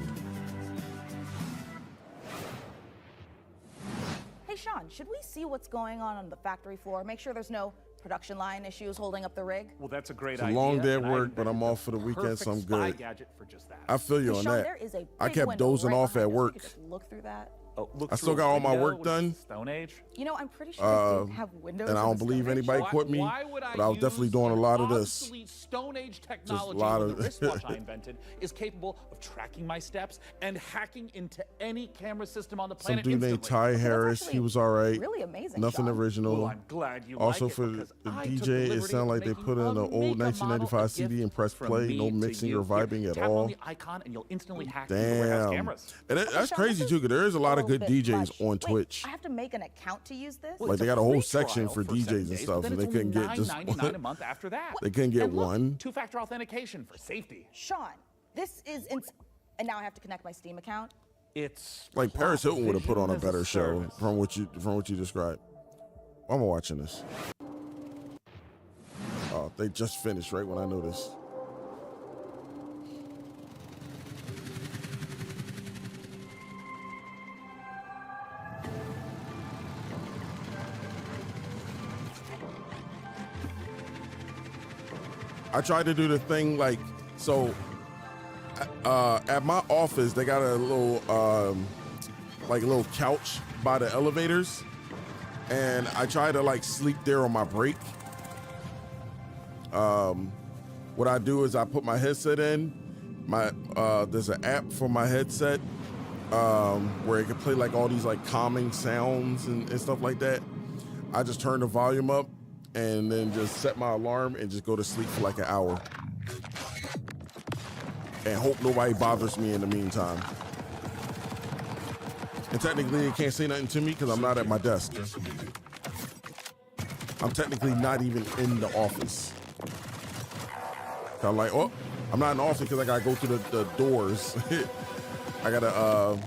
Hey, Sean, should we see what's going on the factory floor? Make sure there's no production line issues holding up the rig. Well, that's a great It's a idea. long day at and I work, but I'm invented off for the weekend, so I'm perfect spy good. gadget for just that. I feel you on Sean, that. there is a I big kept window dozing right off behind at us. work. You could just look through that. Oh, look I still through a got all my window work with done. Stone Age. You know, I'm pretty sure they have windows. And I in don't the believe Stone Age. anybody quit me, Why would I but I was definitely doing a lot of this. Obsolete Stone Age technology lot when of- the wristwatch I invented is capable of tracking my steps and hacking into any camera system on the Some planet dude named instantly. Ty Harris, he was all right. Really amazing. Nothing Sean. original. Well, I'm glad you Also like it for the because I took the DJ, it liberty sounded of like they making put in an a old mega 1995 model CD gift and press from play. me No to mixing you. or vibing Here, at tap on all. the icon and you'll instantly hack into the warehouse Damn. cameras. And that's Sean, crazy this too, is because there is a lot of good little bit DJs much. on Wait, Twitch. I have to make an account to use this? Well, Like it's they a got a whole free section trial for 7 DJs and days, stuff, but then and they it's couldn't only get just $9.99 a month after that. they couldn't get And look, one. Two-factor authentication for safety. Sean, this is and now I have to connect my Steam account. It's Like Paris Hilton would have put on a vision as better show service. from what you described. Why am I watching this? Oh, they just finished right when I noticed. I tried to do the thing like so. At my office, they got a little like a little couch by the elevators, and I try to like sleep there on my break. What I do is I put my headset in. There's an app for my headset where it can play like all these like calming sounds and stuff like that. I just turn the volume up and then just set my alarm and just go to sleep for like an hour. And hope nobody bothers me in the meantime. And technically, they can't say nothing to me because I'm not at my desk. I'm technically not even in the office. So I'm like, oh, I'm not in the office because I gotta go through the doors. I gotta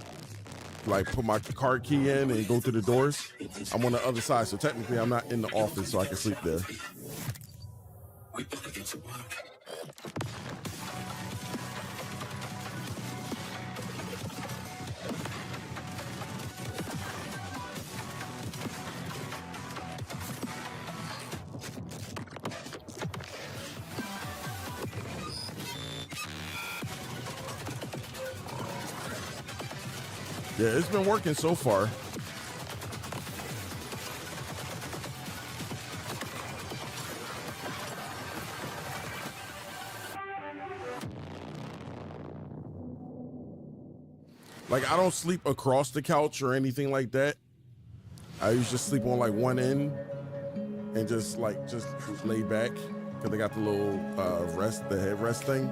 like put my card key in and go through the doors. I'm on the other side, so technically I'm not in the office, so I can sleep there. We better get to work. Yeah, it's been working so far. Like, I don't sleep across the couch or anything like that. I usually just sleep on like one end and just lay back because they got the little the headrest thing.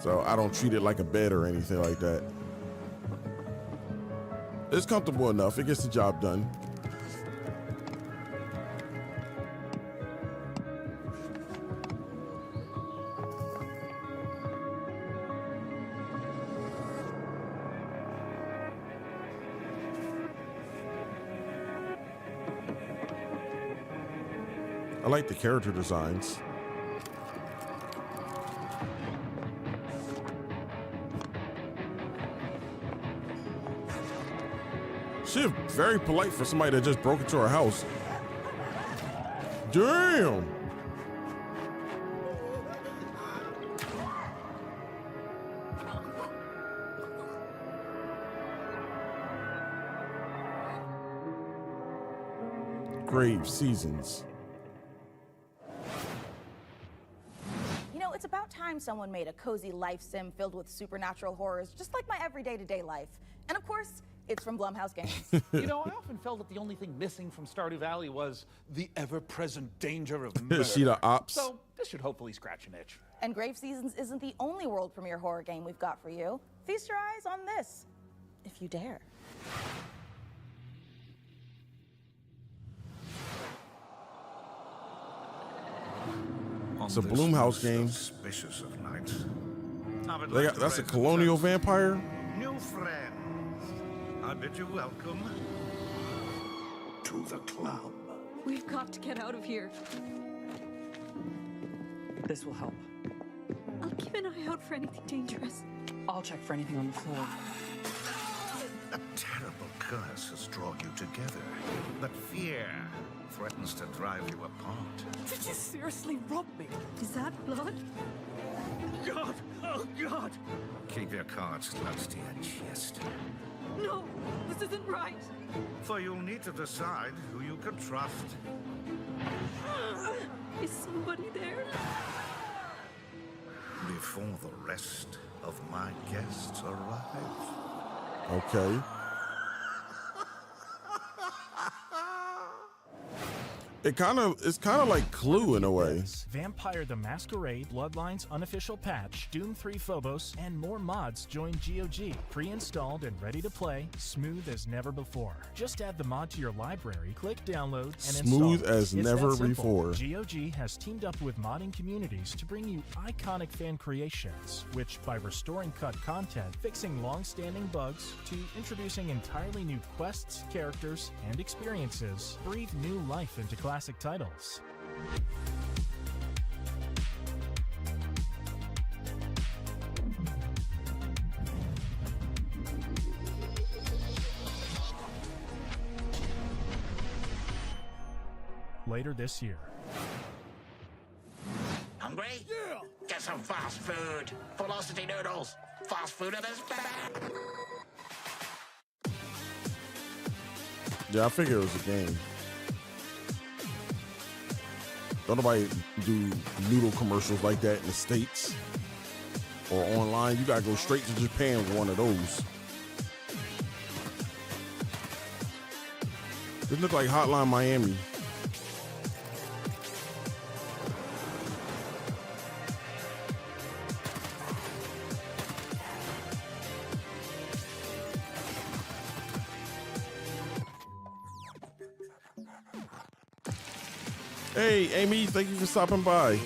So I don't treat it like a bed or anything like that. It's comfortable enough. It gets the job done. I like the character designs. She's very polite for somebody that just broke into her house. Damn. Grave Seasons. You know, it's about time someone made a cozy life sim filled with supernatural horrors, just like my everyday to day life. And of course, it's from Blumhouse Games. You know, I often felt that the only thing missing from Stardew Valley was the ever-present danger of murder. She the ops. So this should hopefully scratch an itch. And Grave Seasons isn't the only world premiere horror game we've got for you. Feast your eyes on this, if you dare. It's a Blumhouse game. Suspicious of night. That's a colonial vampire? New friends. I bid you welcome to the club. We've got to get out of here. This will help. I'll keep an eye out for anything dangerous. I'll check for anything on the floor. A terrible curse has drawn you together, but fear threatens to drive you apart. Did you seriously rob me? Is that blood? God! Oh, God! Keep your cards close to your chest, No! This isn't right! for you'll need to decide who you can trust. Is somebody there? Before the rest of my guests arrive. Okay. It's kind of like Clue in a way. Vampire the Masquerade, Bloodlines unofficial patch, Doom 3 Phobos, and more mods join GOG. Pre-installed and ready to play, smooth as never before. Just add the mod to your library, click download, and install. Smooth as never before. GOG has teamed up with modding communities to bring you iconic fan creations, which by restoring cut content, fixing long-standing bugs, to introducing entirely new quests, characters, and experiences, breathe new life into classic titles. Later this year. Hungry? Yeah! Get some fast food. Velocity noodles. Fast food in this bag. Yeah, I figured it was a game. Don't nobody do noodle commercials like that in the States or online. You gotta go straight to Japan with one of those. This look like Hotline Miami. Hey, Amy, thank you for stopping by.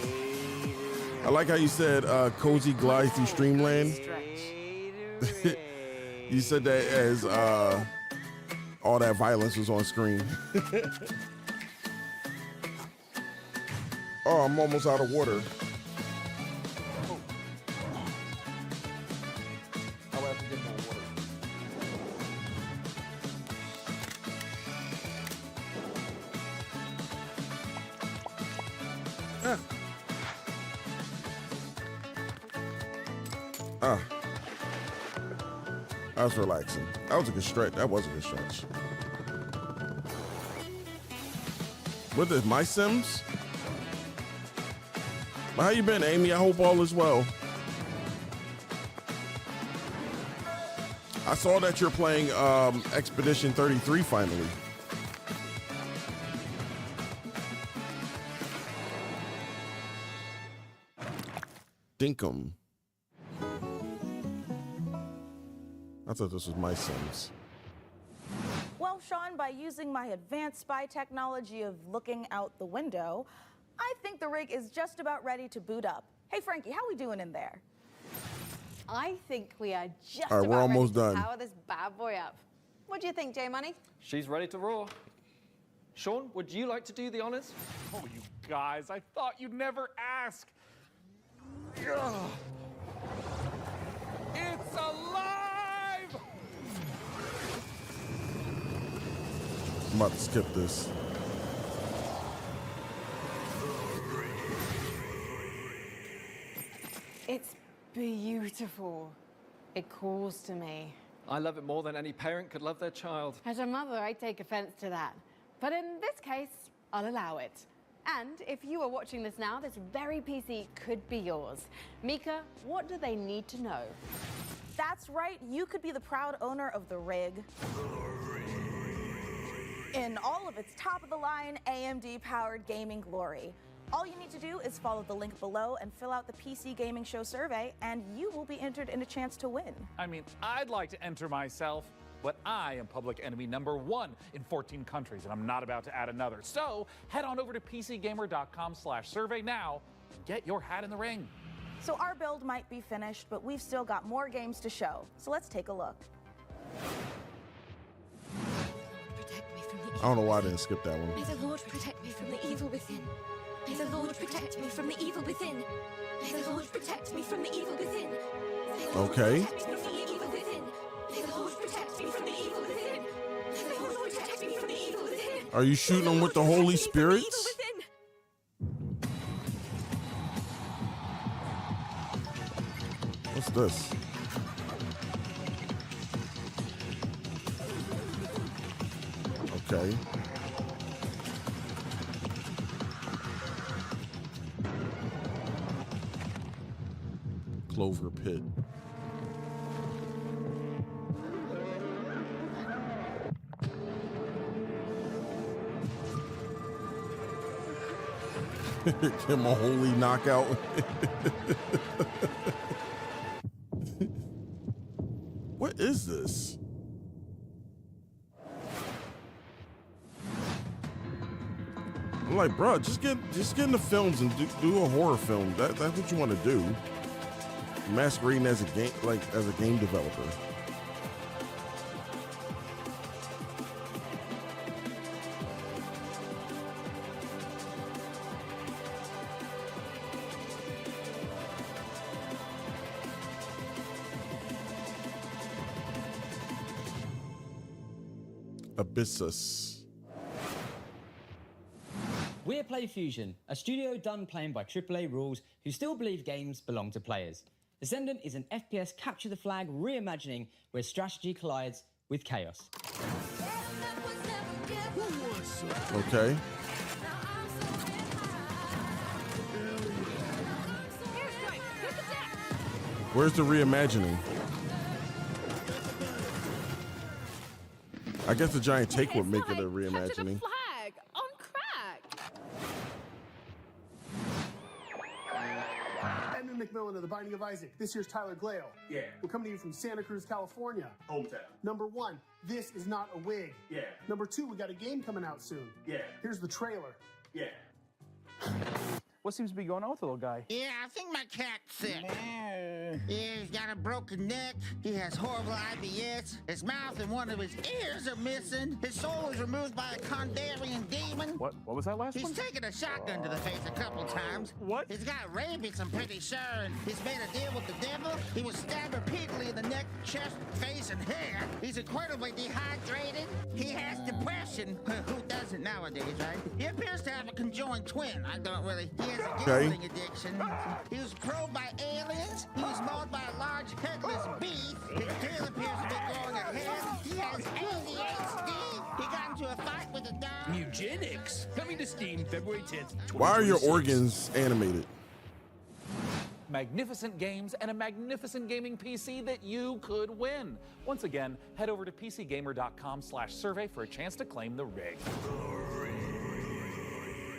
I like how you said cozy glides through Streamland. You said that as all that violence was on screen. Oh, I'm almost out of water. I'll have to get more water. That was relaxing. That was a good stretch. That was a good stretch. What is this, My Sims? Well, how you been, Amy? I hope all is well. I saw that you're playing Expedition 33 finally. Dinkum. I thought this was My Sims. Well, Sean, by using my advanced spy technology of looking out the window, I think the rig is just about ready to boot up. Hey, Frankie, how we doing in there? I think we are just All right, about we're almost ready to done. power this bad boy up. What do you think, J-Money? She's ready to roar. Sean, would you like to do the honors? Oh, you guys, I thought you'd never ask. Ugh. It's alive! I'm about to skip this. It's beautiful. It calls to me. I love it more than any parent could love their child. As a mother, I take offense to that. But in this case, I'll allow it. And if you are watching this now, this very PC could be yours. Mika, what do they need to know? That's right, you could be the proud owner of the rig. In all of its top-of-the-line AMD-powered gaming glory. All you need to do is follow the link below and fill out the PC Gaming Show survey, and you will be entered in a chance to win. I mean, I'd like to enter myself, but I am public enemy #1 in 14 countries, and I'm not about to add another. So head on over to PCGamer.com/survey now and get your hat in the ring. So our build might be finished, but we've still got more games to show. So let's take a look. I don't know why I didn't skip that one. May the Lord protect me from the evil within. May the Lord protect me from the evil within. May the Lord protect me from the evil within. Okay. May the Lord protect me from the evil within. May the Lord protect me from the evil Are you shooting them with the Holy Spirits? What's this? Okay. Clover Pit. Give him a holy knockout. What is this? I'm like, bro, just get in the films and do a horror film. That's what you want to do. Masquerading as a game developer. Abyssus. We're PlayFusion, a studio done playing by AAA rules who still believe games belong to players. Descendant is an FPS capture the flag reimagining where strategy collides with chaos. Okay. Where's the reimagining? I guess the giant take would make it a reimagining. Flag on crack. Edmund McMillan of The Binding of Isaac. This here's Tyler Glale. Yeah. We're coming to you from Santa Cruz, California. Hometown. Number 1, this is not a wig. Yeah. Number 2, we got a game coming out soon. Yeah. Here's the trailer. Yeah. What seems to be going on with the little guy? Yeah, I think my cat's sick. Yeah, he's got a broken neck. He has horrible IBS. His mouth and one of his ears are missing. His soul was removed by a Kandarian demon. What was that last one? He's taken a shotgun to the face a couple times. What? He's got rabies, I'm pretty sure, and he's made a deal with the devil. He was stabbed repeatedly in the neck, chest, face, and hair. He's incredibly dehydrated. He has depression. Who doesn't nowadays, right? He appears to have a conjoined twin. I don't really. He has a gambling addiction. He was probed by aliens. He was mauled by a large headless beast. His tail appears to be growing ahead. He has ADHD. He got into a fight with a dog. Eugenics. Coming to Steam February 10th. Why are your organs animated? Magnificent games and a magnificent gaming PC that you could win. Once again, head over to pcgamer.com/survey for a chance to claim the rig.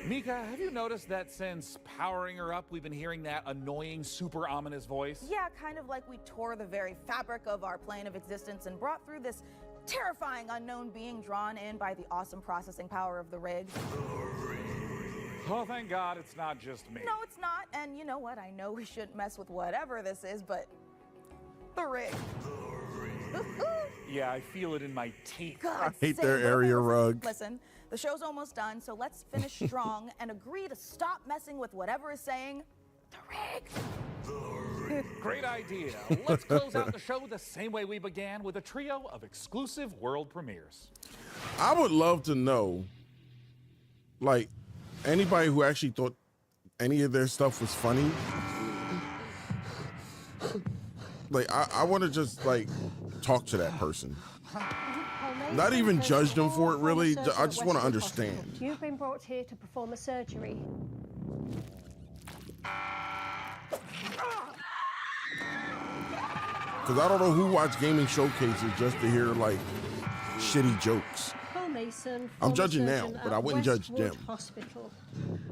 Mika, have you noticed that since powering her up, we've been hearing that annoying, super ominous voice? Yeah, kind of like we tore the very fabric of our plane of existence and brought through this terrifying unknown being drawn in by the awesome processing power of the rig. Oh, thank God it's not just me. No, it's not. And you know what? I know we shouldn't mess with whatever this is, but the rig. Yeah, I feel it in my teeth. God, I hate their area rug. Listen, the show's almost done, so let's finish strong and agree to stop messing with whatever is saying the rig. Great idea. Let's close out the show the same way we began, with a trio of exclusive world premieres. I would love to know, like, anybody who actually thought any of their stuff was funny. Like, I want to just, like, talk to that person. Not even judge them for it, really. I just want to understand. You've been brought here to perform a surgery. Because I don't know who watched gaming showcases just to hear, like, shitty jokes. Mason, I'm judging now, but I wouldn't judge them. Hospital.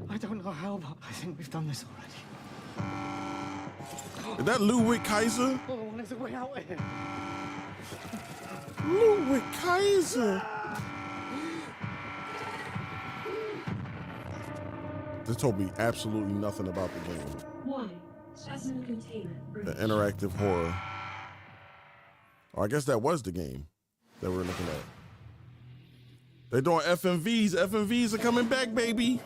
I don't know how, but I think we've done this already. Is that Ludwig Kaiser? Oh, what is the way out here? Ludwig Kaiser. This told me absolutely nothing about the game. Warning. Specimen containment. The interactive horror. Oh, I guess that was the game that we're looking at. They're doing FMVs. FMVs are coming back, baby.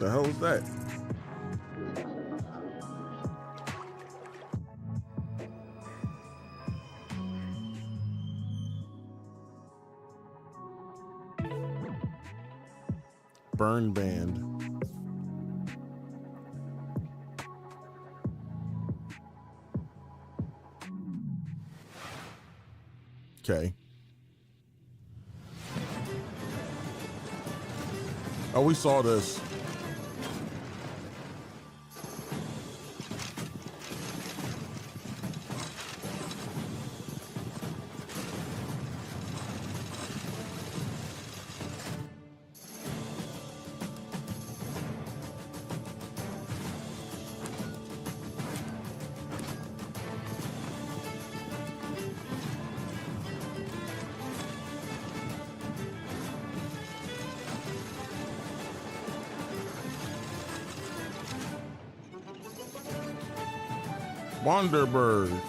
The hell is that? Burn band. Okay. Oh, we saw this. Wanderbirds.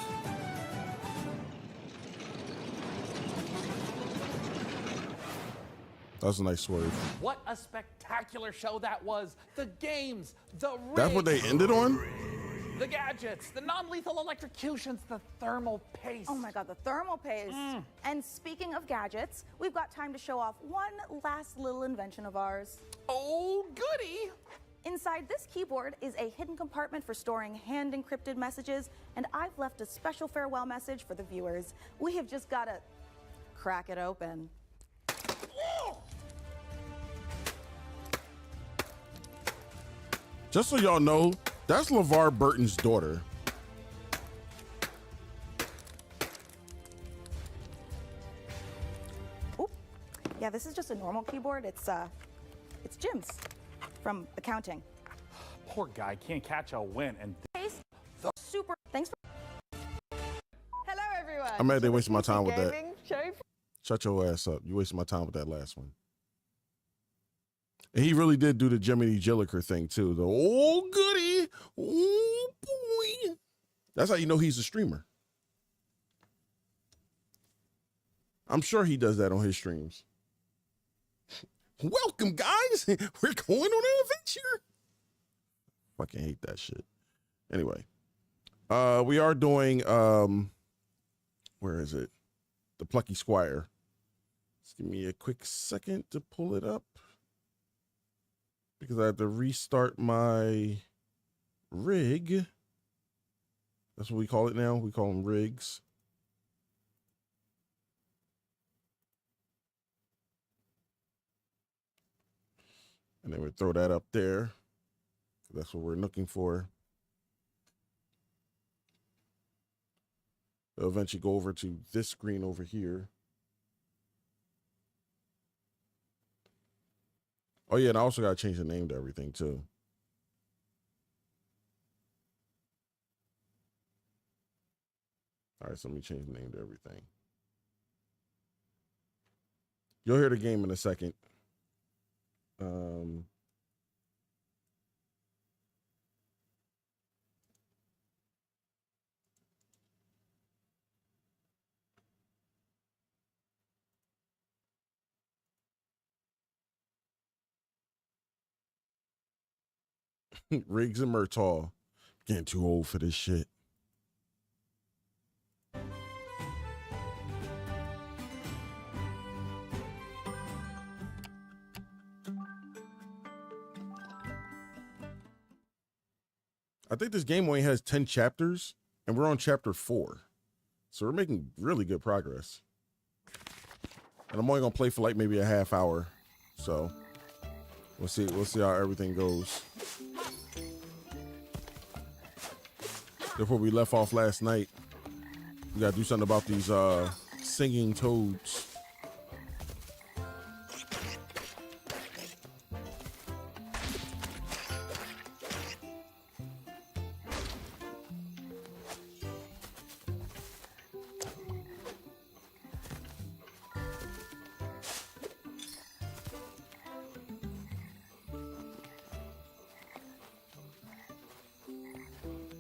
That's a nice swerve. What a spectacular show that was. The games, the rigs. That's what they ended on? The gadgets, the non-lethal electrocutions, the thermal paste. Oh my God, the thermal paste. And speaking of gadgets, we've got time to show off one last little invention of ours. Oh, goody. Inside this keyboard is a hidden compartment for storing hand-encrypted messages, and I've left a special farewell message for the viewers. We have just got to crack it open. Just so y'all know, that's LeVar Burton's daughter. Oop. Yeah, this is just a normal keyboard. It's Jim's from accounting. Poor guy can't catch a win, and Super. Thanks for. Hello, everyone. I'm mad they wasted my time with that. Gaming show. Shut your ass up. You wasted my time with that last one. And he really did do the Jiminy Jilliker thing too. The oh goody, oh boy. That's how you know he's a streamer. I'm sure he does that on his streams. Welcome, guys. We're going on an adventure. Fucking hate that shit. Anyway, we are doing where is it? The Plucky Squire. Just give me a quick second to pull it up, because I have to restart my rig. That's what we call it now. We call them rigs. And then we throw that up there. That's what we're looking for. It'll eventually go over to this screen over here. Oh yeah, and I also gotta change the name to everything too. All right, so let me change the name to everything. You'll hear the game in a second. Riggs and Murtaugh. Getting too old for this shit. I think this game only has 10 chapters, and we're on chapter 4. So we're making really good progress. And I'm only gonna play for like maybe a half hour. So we'll see how everything goes. Before we left off last night, we gotta do something about these singing toads.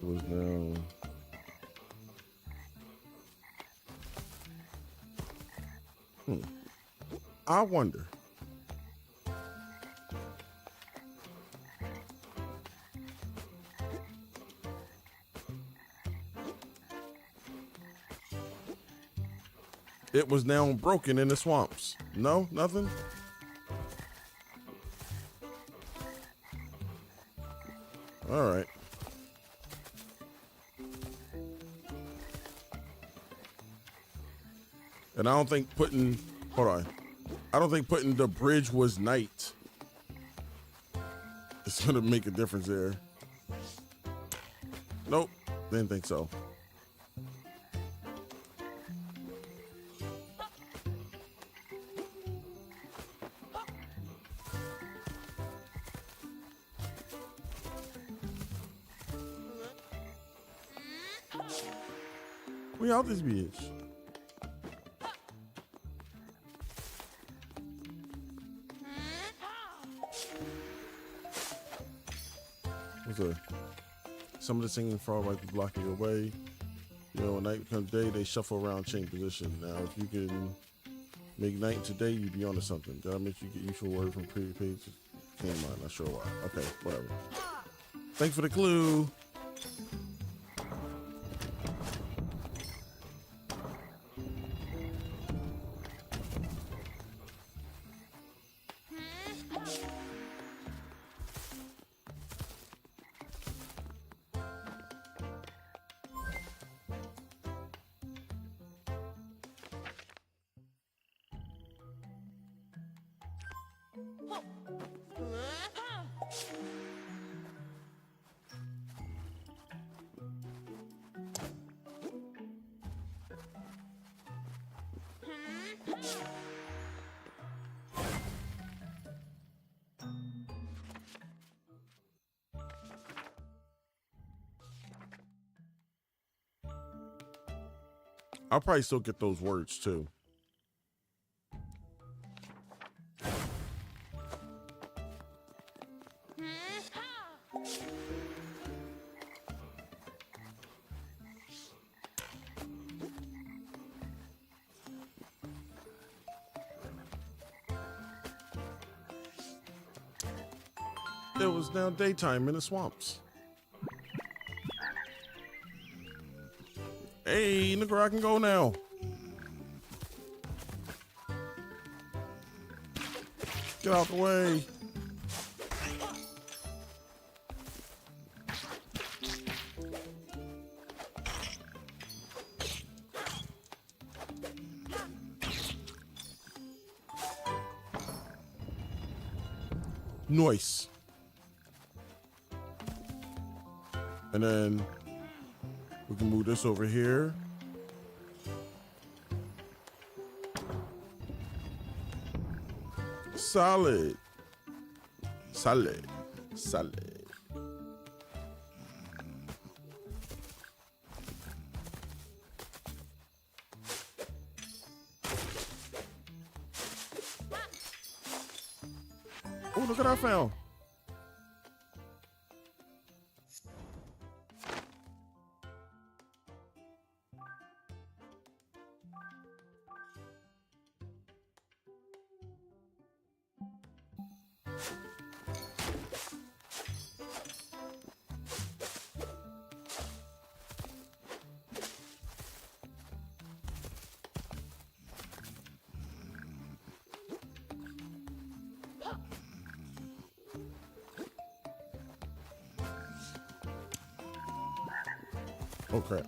Was now I wonder. it was now broken in the swamps. No, nothing. All right. And I don't think putting, hold on. I don't think putting the bridge was night. It's gonna make a difference there. Nope, didn't think so. We out this bitch. Some of the singing frog might be blocking your way. You know, when night becomes day, they shuffle around, change position. Now, if you can make night into day, you'd be onto something. Did I make you get useful word from previous pages? Can't mind, not sure why. Okay, whatever. Thanks for the clue. I'll probably still get those words too. It was now daytime in the swamps. Hey, look where I can go now. Get out the way. Nice. And then we can move this over here. Solid. Solid. Solid. Oh, look what I found. Oh crap.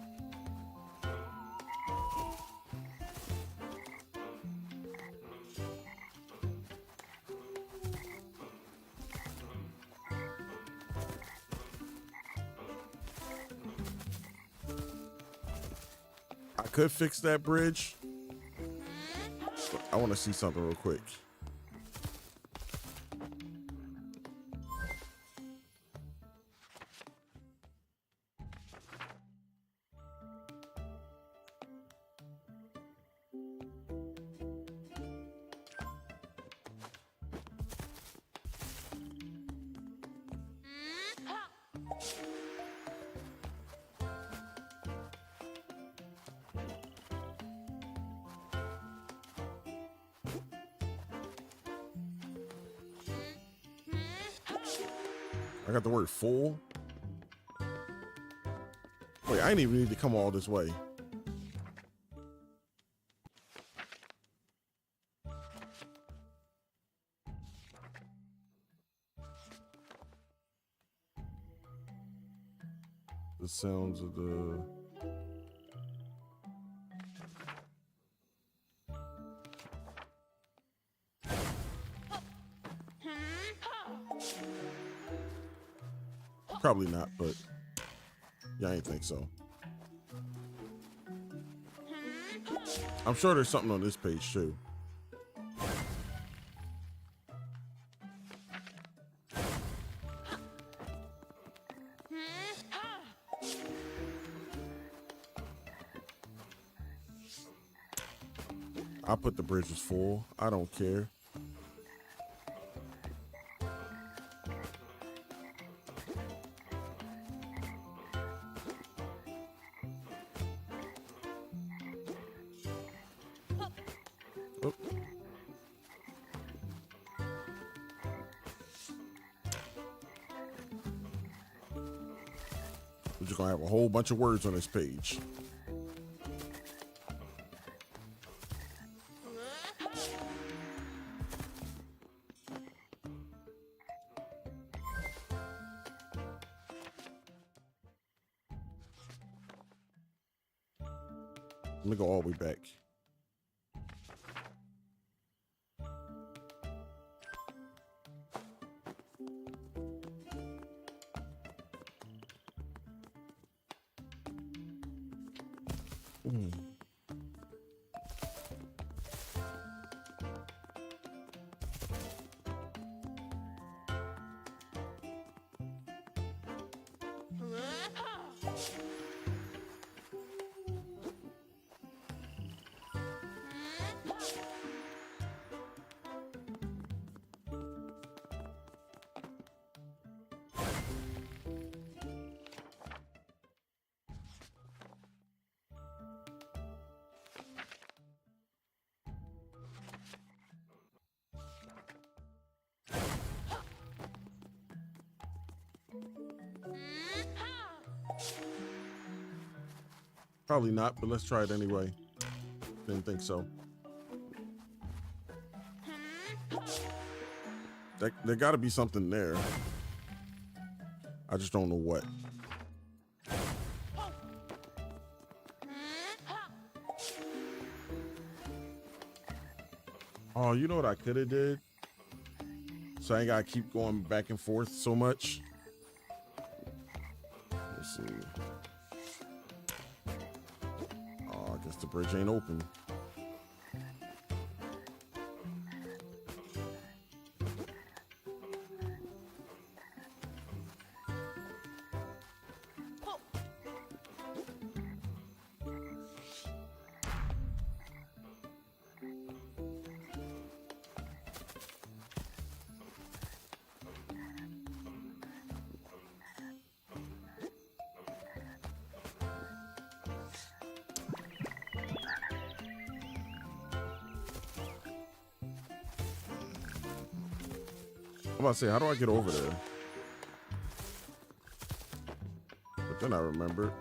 I could fix that bridge, but I want to see something real quick. I got the word full. Wait, I didn't even need to come all this way. the sounds of the... Probably not, but yeah, I didn't think so. I'm sure there's something on this page too. I put the bridges full. I don't care. Oop. We're just gonna have a whole bunch of words on this page. Let me go all the way back. Probably not, but let's try it anyway. Didn't think so. There got to be something there. I just don't know what. Oh, you know what I could have did? So I ain't got to keep going back and forth so much. Let's see. Oh, I guess the bridge ain't open. I'm about to say, how do I get over there? But then I remembered.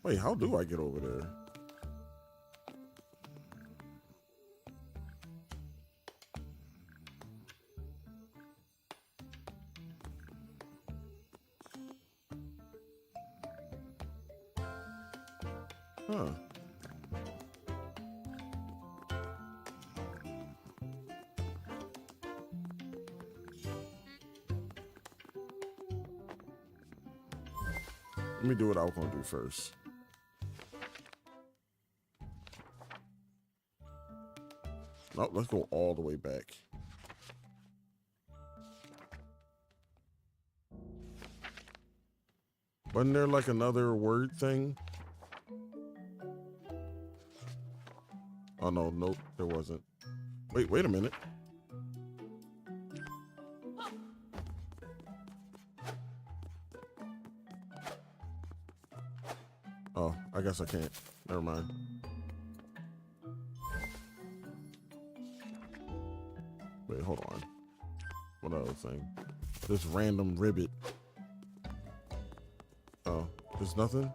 Wait, how do I get over there? Huh. Let me do what I was going to do first. Nope, let's go all the way back. Wasn't there like another word thing? Oh, no, nope, there wasn't. Wait a minute. Oh, I guess I can't. Never mind. Wait, hold on. What other thing? This random ribbit. Oh, there's nothing?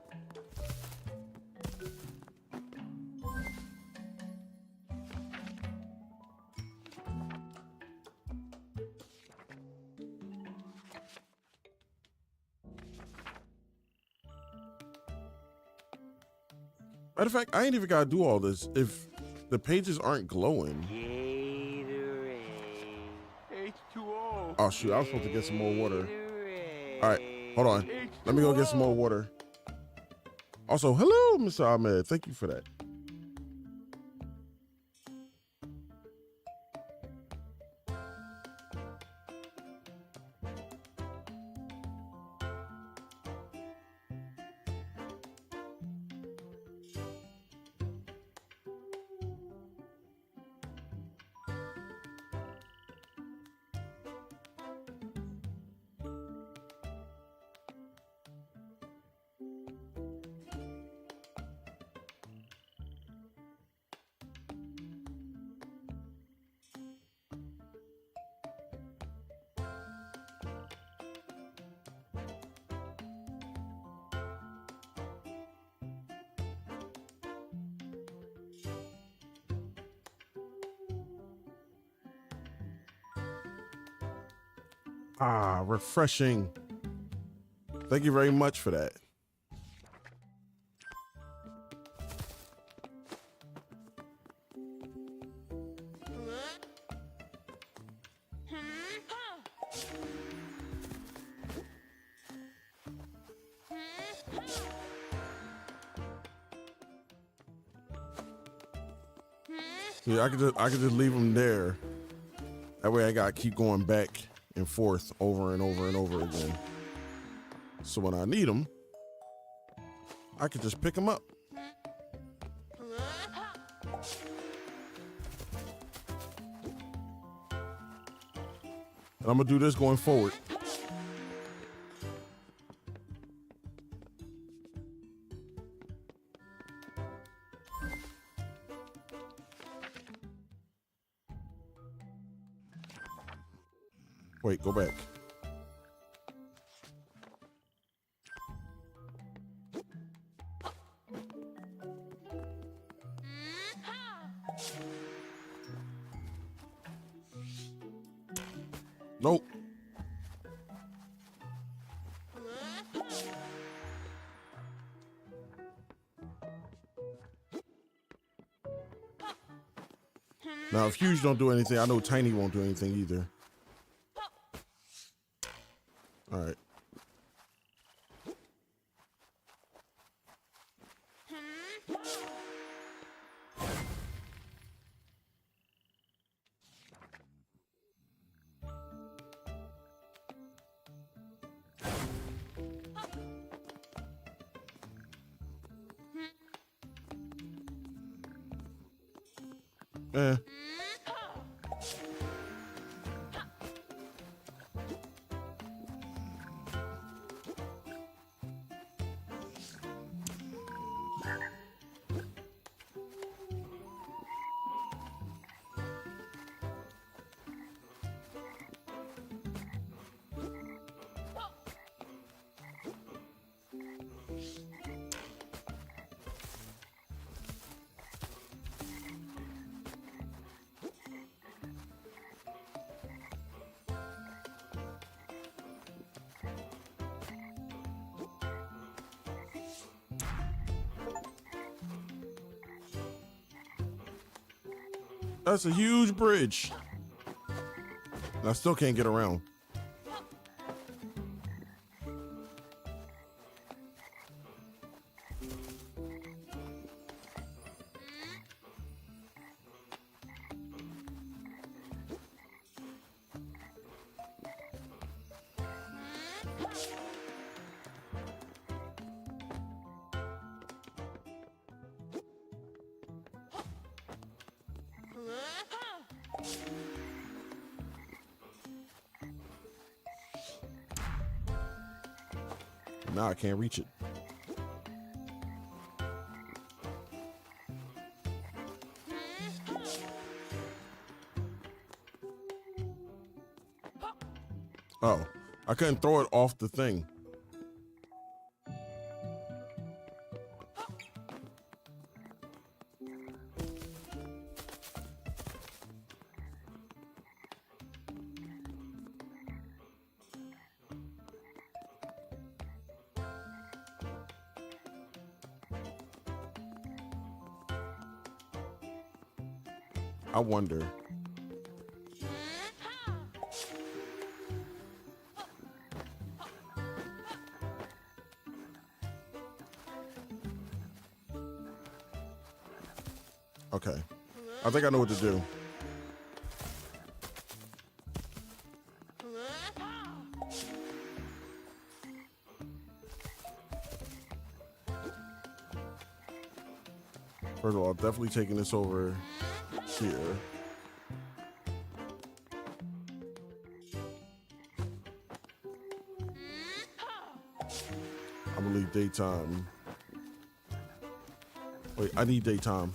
Matter of fact, I ain't even gotta do all this if the pages aren't glowing. H2O. Oh shoot, I was supposed to get some more water. All right, hold on. Let me go get some more water. Also, hello, Mr. Ahmed. Thank you for that. Ah, refreshing. Thank you very much for that. Yeah, I could just leave them there. That way I gotta keep going back and forth over and over and over again. So when I need them, I could just pick them up. And I'm gonna do this going forward. Wait, go back. Nope. Now, if Huge don't do anything, I know Tiny won't do anything either. All right. Eh. That's a huge bridge. And I still can't get around. Now I can't reach it. Oh, I couldn't throw it off the thing. I wonder. Okay. I think I know what to do. First of all, definitely taking this over here. I'm gonna leave daytime. Wait, I need daytime.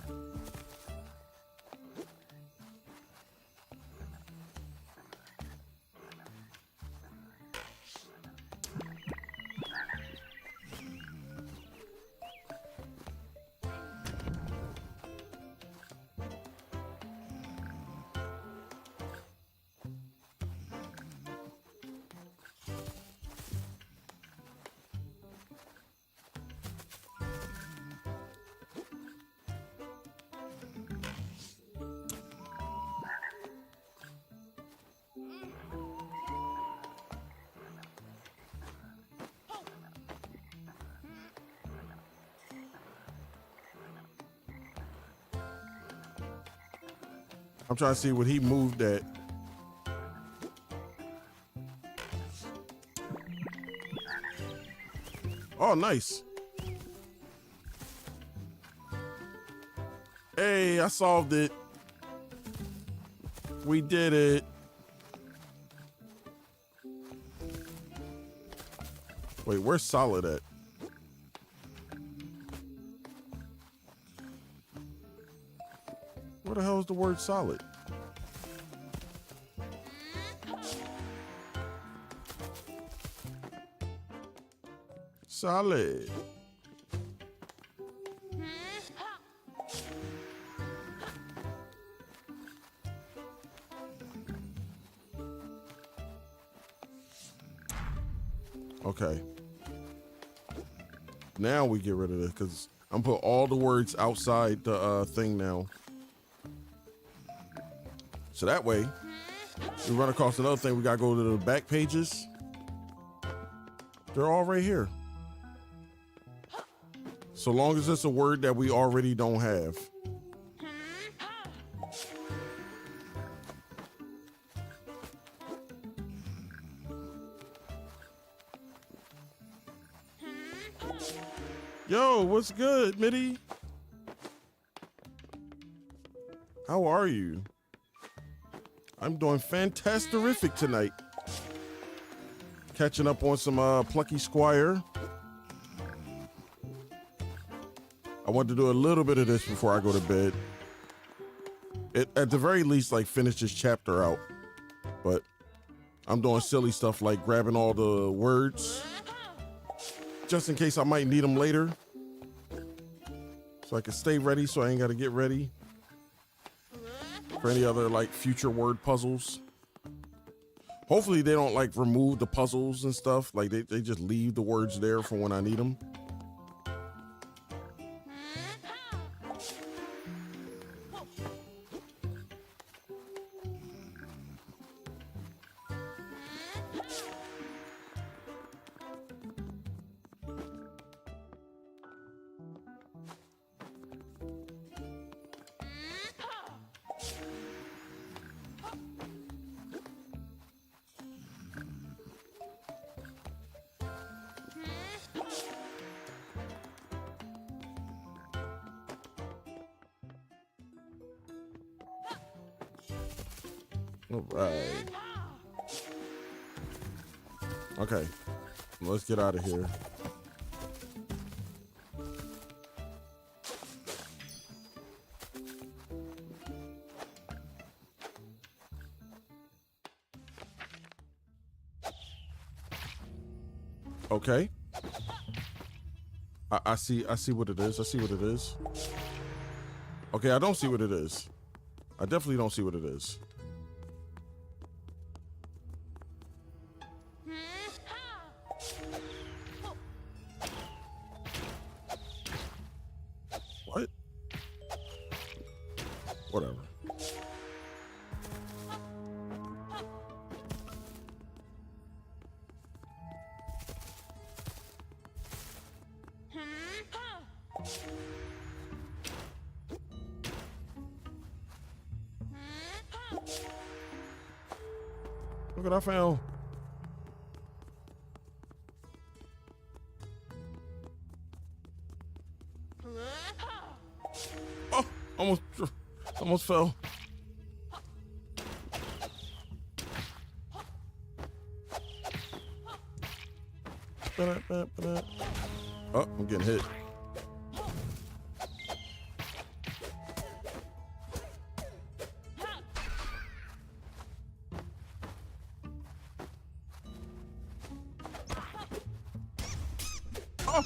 I'm trying to see what he moved at. Oh, nice. Hey, I solved it. We did it. Wait, where's Solid at? Where the hell is the word solid? Solid. Okay. Now we get rid of this because I'm put all the words outside the thing now. So that way, we run across another thing. We got to go to the back pages. They're all right here. So long as it's a word that we already don't have. Yo, what's good, Mitty? How are you? I'm doing fantastic tonight. Catching up on some Plucky Squire. I want to do a little bit of this before I go to bed. At the very least, like finish this chapter out. But I'm doing silly stuff like grabbing all the words just in case I might need them later. So I can stay ready so I ain't got to get ready for any other like future word puzzles. Hopefully they don't like remove the puzzles and stuff. Like they just leave the words there for when I need them. All right. Okay. Let's get out of here. Okay. I see what it is. I see what it is. Okay, I don't see what it is. I definitely don't see what it is. What? Whatever. Look what I found. Oh, almost fell. Oh, I'm getting hit. Oh,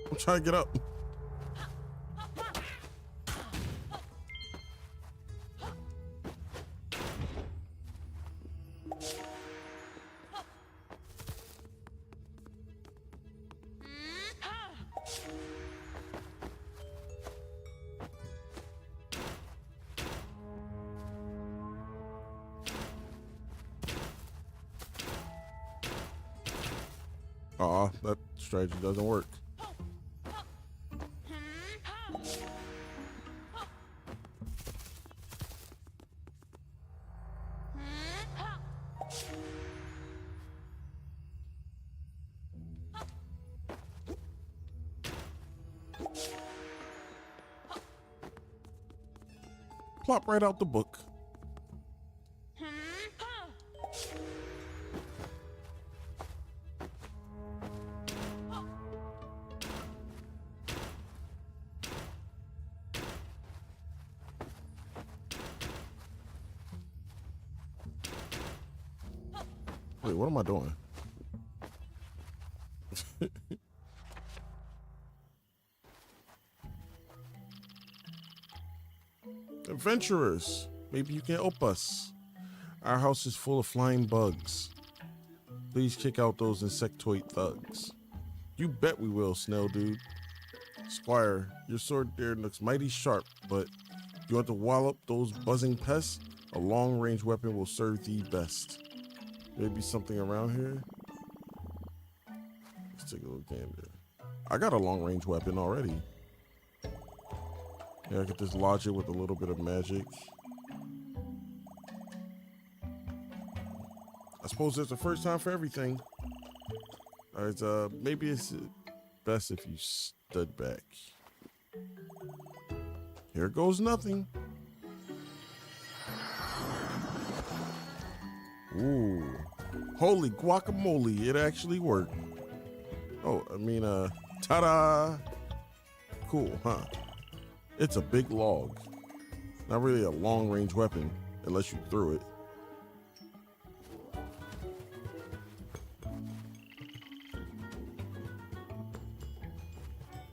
I'm trying to get up. Aw, that strategy doesn't work. Plop right out the book. Wait, what am I doing? Adventurers, maybe you can help us. Our house is full of flying bugs. Please kick out those insectoid thugs. You bet we will, Snail Dude. Squire, your sword there looks mighty sharp, but you want to wallop those buzzing pests? A long-range weapon will serve thee best. Maybe something around here? Let's take a look gander. I got a long-range weapon already. Yeah, I could just lodge it with a little bit of magic. I suppose there's a first time for everything. All right, maybe it's best if you stood back. Here goes nothing. Ooh, holy guacamole, it actually worked. Oh, I mean, ta-da. Cool, huh? It's a big log. Not really a long-range weapon, unless you threw it.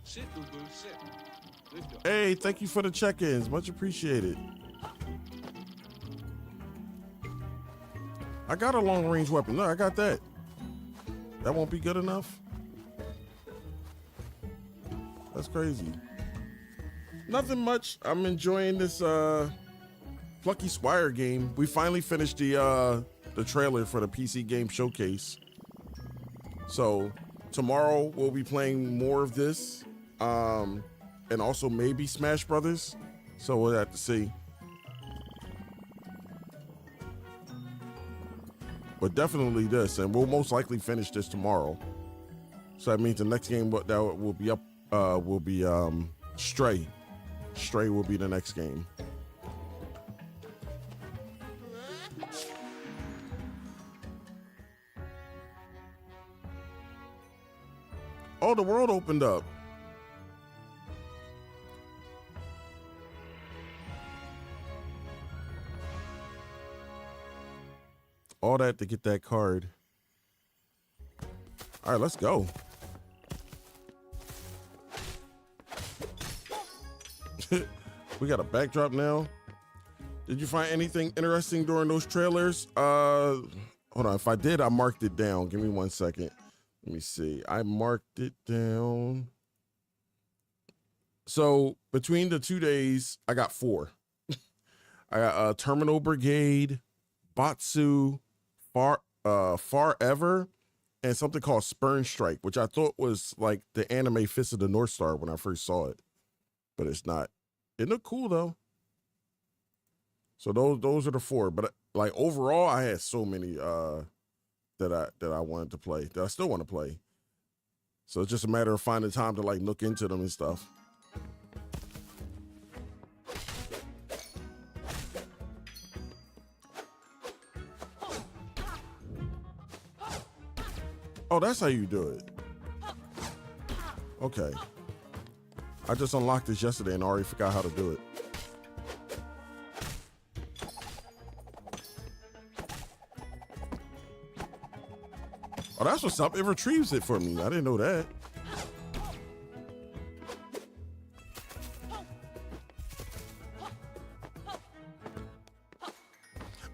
Sit, Boo-Boo, sit. Lift up. Hey, thank you for the check-ins. Much appreciated. I got a long-range weapon. Look, I got that. That won't be good enough? That's crazy. Nothing much. I'm enjoying this Plucky Squire game. We finally finished the trailer for the PC game showcase. So tomorrow we'll be playing more of this. And also maybe Smash Brothers. So we'll have to see. But definitely this, and we'll most likely finish this tomorrow. So that means the next game that will be up will be Stray. Stray will be the next game. Oh, the world opened up. All that to get that card. All right, let's go. We got a backdrop now. Did you find anything interesting during those trailers? Hold on. If I did, I marked it down. Give me 1 second. Let me see. I marked it down. So between the 2 days, I got 4. I got Terminal Brigade, Batsu, Forever, and something called Spurn Strike, which I thought was like the anime Fist of the North Star when I first saw it, but it's not. It looked cool though. So those are the 4. But like overall, I had so many that I wanted to play, that I still want to play. So it's just a matter of finding time to like look into them and stuff. Oh, that's how you do it. Okay. I just unlocked this yesterday and already forgot how to do it. Oh, that's what's up. It retrieves it for me. I didn't know that.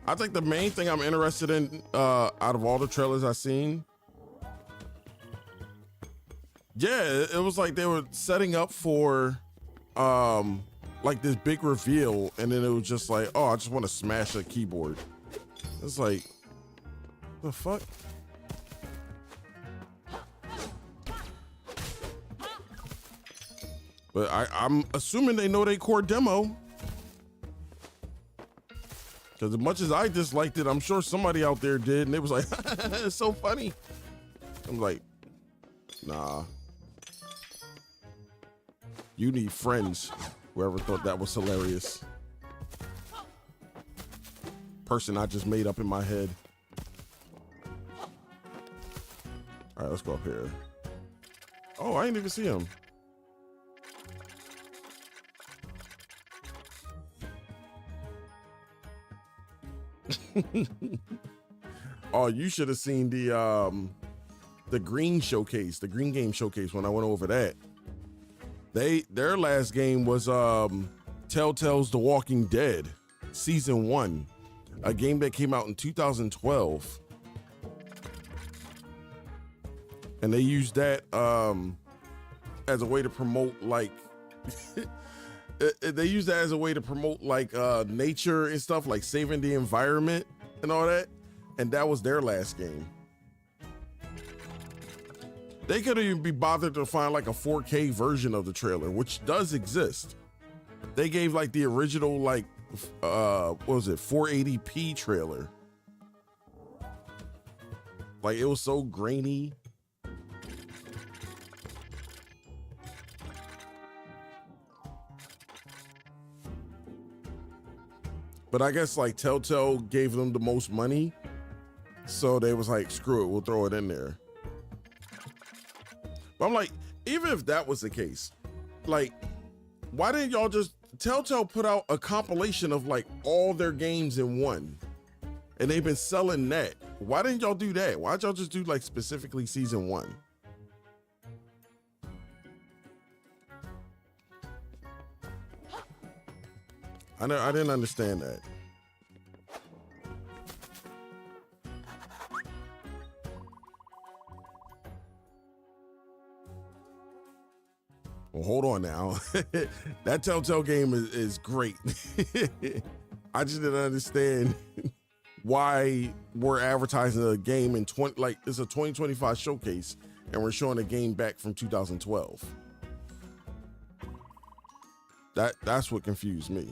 I think the main thing I'm interested in out of all the trailers I've seen, yeah, it was like they were setting up for like this big reveal, and then it was just like, oh, I just want to smash a keyboard. It's like, the fuck? But I'm assuming they know they core demo. Because as much as I disliked it, I'm sure somebody out there did, and it was like, it's so funny. I'm like, nah. You need friends. Whoever thought that was hilarious. Person I just made up in my head. All right, let's go up here. Oh, I didn't even see him. Oh, you should have seen the green showcase, the green game showcase when I went over that. Their last game was Telltale's The Walking Dead Season 1, a game that came out in 2012. And they used that as a way to promote like they use that as a way to promote like nature and stuff, like saving the environment and all that. And that was their last game. They couldn't even be bothered to find like a 4K version of the trailer, which does exist. They gave like the original like what was it, 480p trailer. Like it was so grainy. But I guess like Telltale gave them the most money, so they was like, screw it, we'll throw it in there. But I'm like, even if that was the case, like, why didn't y'all just, Telltale put out a compilation of like all their games in one, and they've been selling that. Why didn't y'all do that? Why'd y'all just do like specifically Season 1? I didn't understand that. Well, hold on now. That Telltale game is great. I just didn't understand why we're advertising a game in it's a 2025 showcase and we're showing a game back from 2012. That's what confused me.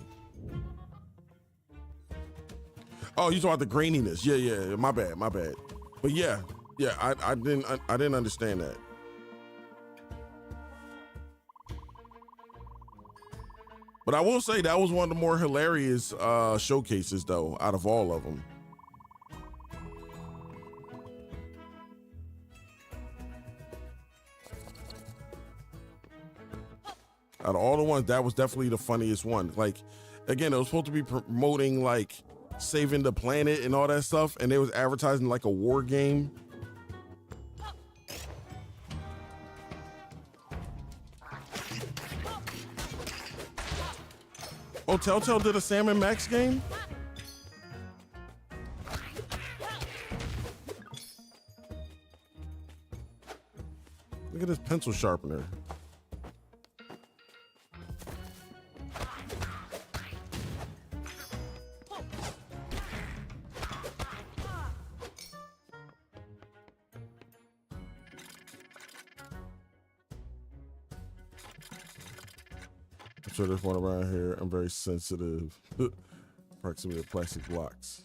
Oh, you talking about the graininess? Yeah. My bad. But yeah. I didn't understand that. But I will say that was one of the more hilarious showcases, though, out of all of them. Out of all the ones, that was definitely the funniest one. Like, again, it was supposed to be promoting like saving the planet and all that stuff, and they was advertising like a war game. Oh, Telltale did a Sam and Max game? Look at this pencil sharpener. I'm sure there's one around here. I'm very sensitive. Proximity of plastic blocks.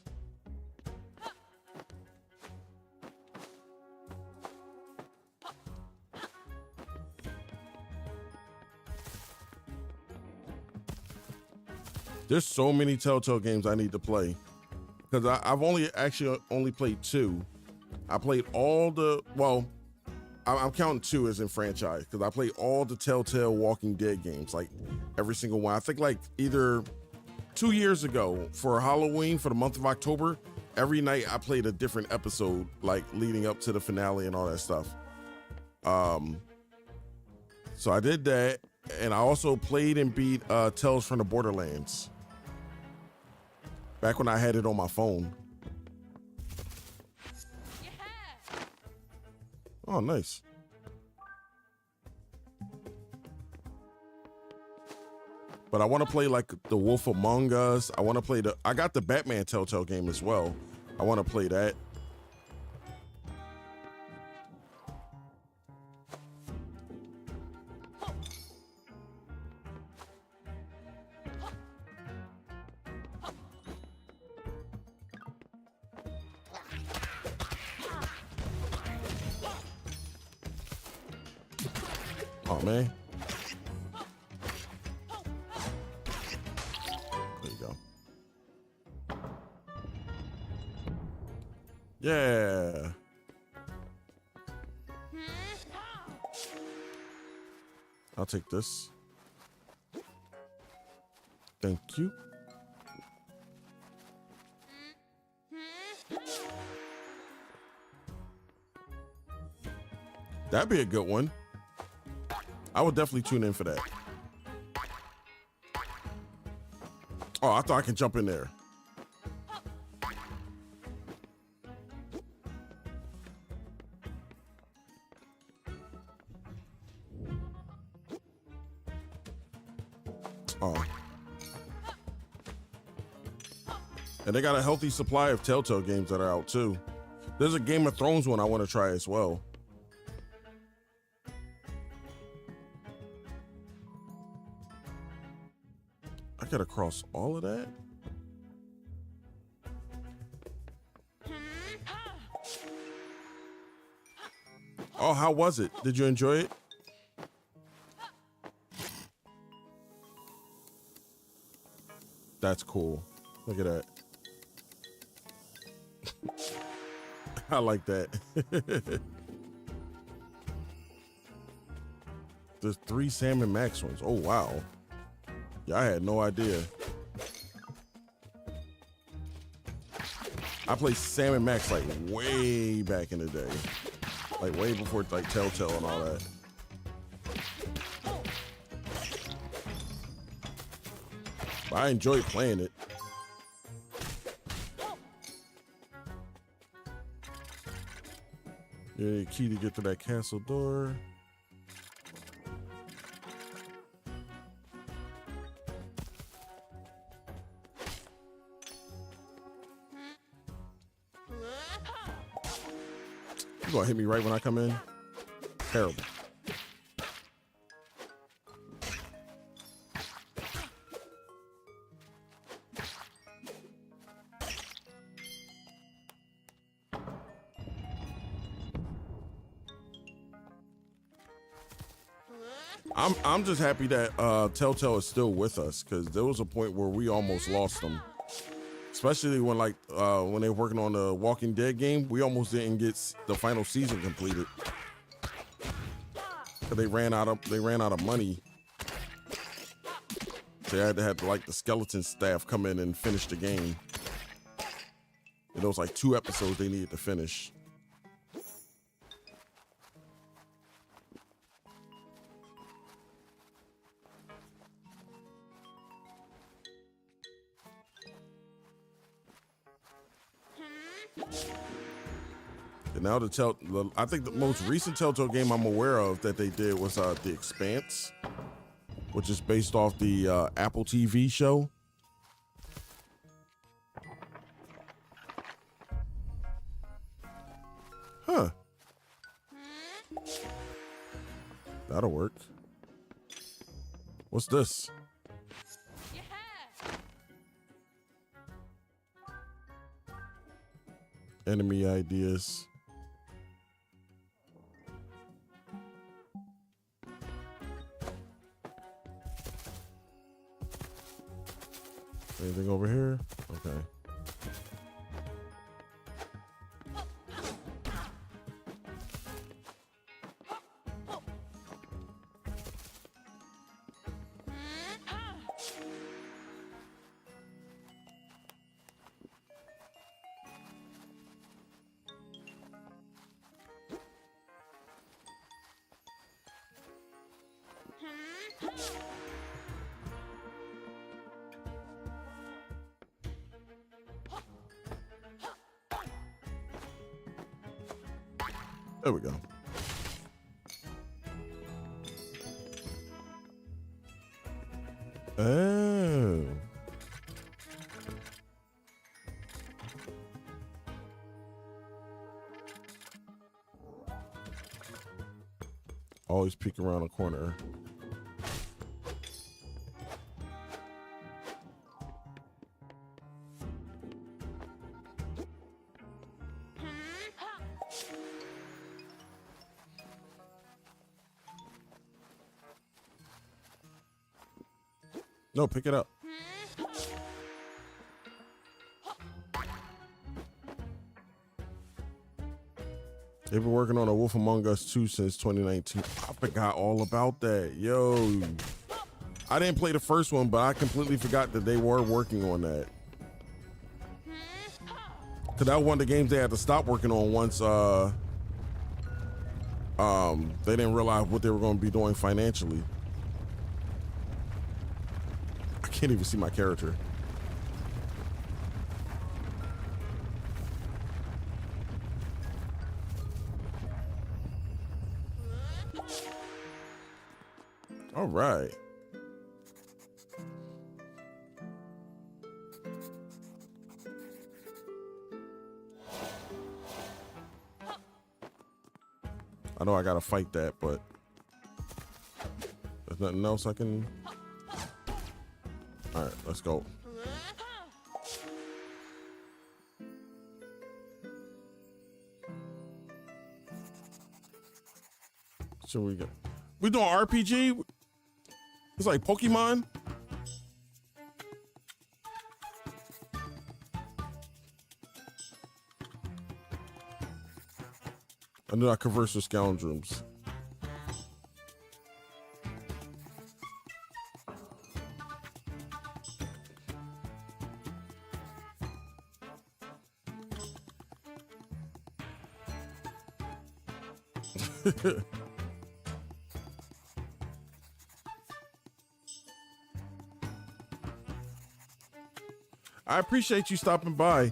There's so many Telltale games I need to play because I've only played 2. I played all the, well, I'm counting 2 as in franchise because I played all the Telltale Walking Dead games, like every single one. I think like either 2 years ago for Halloween, for the month of October, every night I played a different episode, like leading up to the finale and all that stuff. So I did that, and I also played and beat Tales from the Borderlands back when I had it on my phone. Oh, nice. But I want to play like The Wolf Among Us. I want to play I got the Batman Telltale game as well. I want to play that. Oh, man. There you go. Yeah. I'll take this. Thank you. That'd be a good one. I would definitely tune in for that. Oh, I thought I could jump in there. Oh. And they got a healthy supply of Telltale games that are out too. There's a Game of Thrones one I want to try as well. I gotta cross all of that? Oh, how was it? Did you enjoy it? That's cool. Look at that. I like that. There's 3 Sam & Max ones. Oh, wow. Yeah, I had no idea. I played Sam & Max like way back in the day. Like way before like Telltale and all that. But I enjoyed playing it. You need a key to get to that castle door. You gonna hit me right when I come in? Terrible. I'm just happy that Telltale is still with us, because there was a point where we almost lost them. Especially when when they were working on the Walking Dead game, we almost didn't get the final season completed. Cause they ran out of money. So they had to have like the skeleton staff come in and finish the game. And there was like 2 episodes they needed to finish. And now I think the most recent Telltale game I'm aware of that they did was The Expanse, which is based off the Apple TV show. Huh. That'll work. What's this? Enemy ideas. Anything over here? Okay. There we go. Oh. Always peek around a corner. No, pick it up. They've been working on A Wolf Among Us 2 since 2019. I forgot all about that. Yo. I didn't play the first one, but I completely forgot that they were working on that. Because that was one of the games they had to stop working on once they didn't realize what they were going to be doing financially. I can't even see my character. All right. I know I gotta fight that, but there's nothing else I can. All right, let's go. So we go. We doing RPG? It's like Pokemon. I do not converse with scoundrels. I appreciate you stopping by.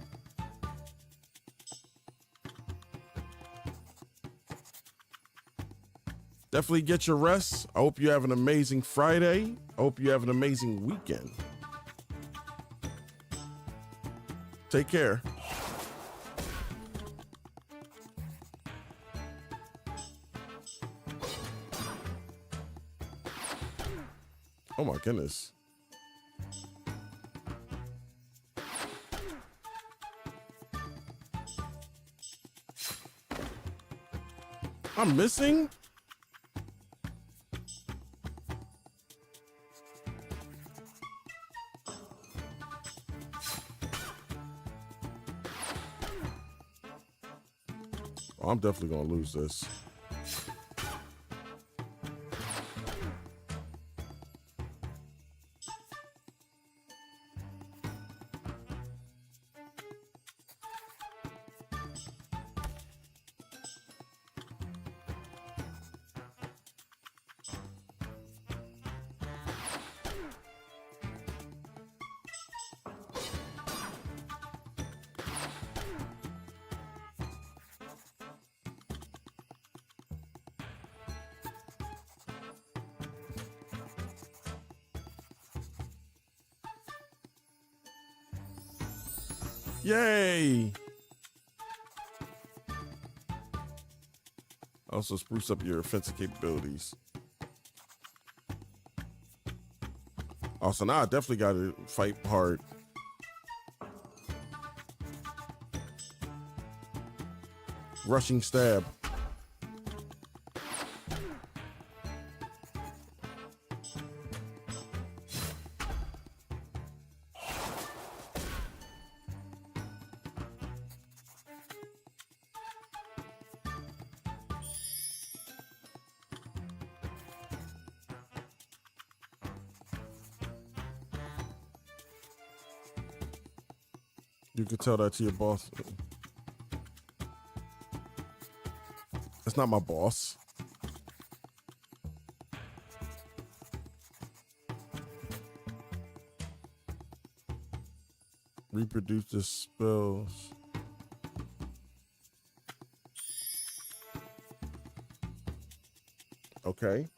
Definitely get your rest. I hope you have an amazing Friday. I hope you have an amazing weekend. Take care. Oh my goodness. I'm missing? Oh, I'm definitely gonna lose this. Yay! Also spruce up your offensive capabilities. Also, now I definitely got to fight hard. rushing stab. You can tell that to your boss. That's not my boss. Reproduce the spells. Okay.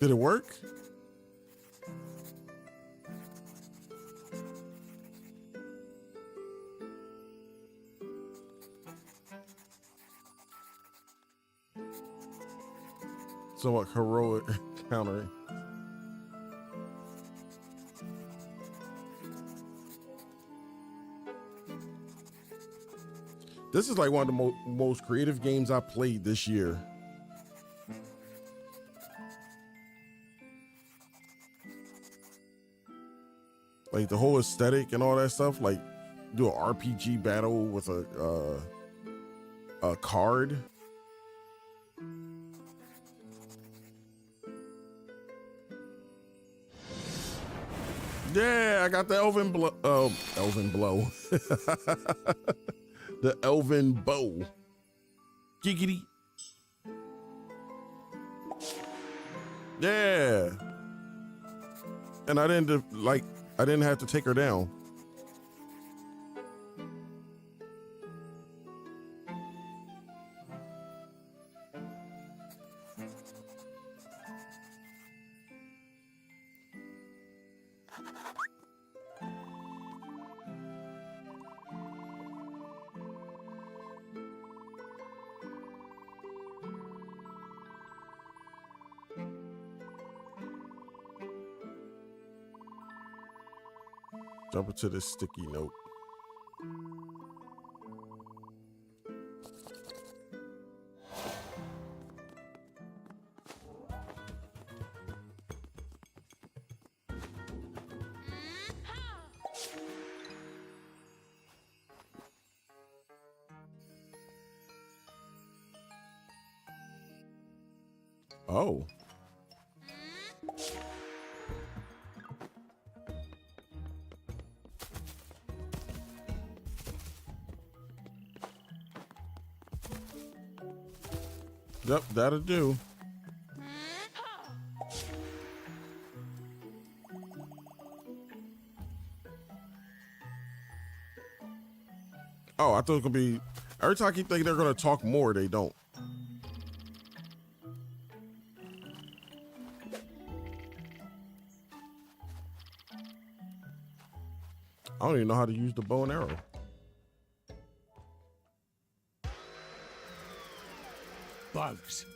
Did it work? Somewhat heroic countering. This is like one of the most creative games I played this year. Like the whole aesthetic and all that stuff, like do an RPG battle with a card. Yeah, I got the elven blow. Elven blow. The elven bow. Giggity. Yeah. And I didn't have to take her down. Jump into this sticky note. Oh. Yep, that'll do. Oh, I thought it was gonna be. Every time I keep thinking they're gonna talk more, they don't. I don't even know how to use the bow and arrow. Bugs.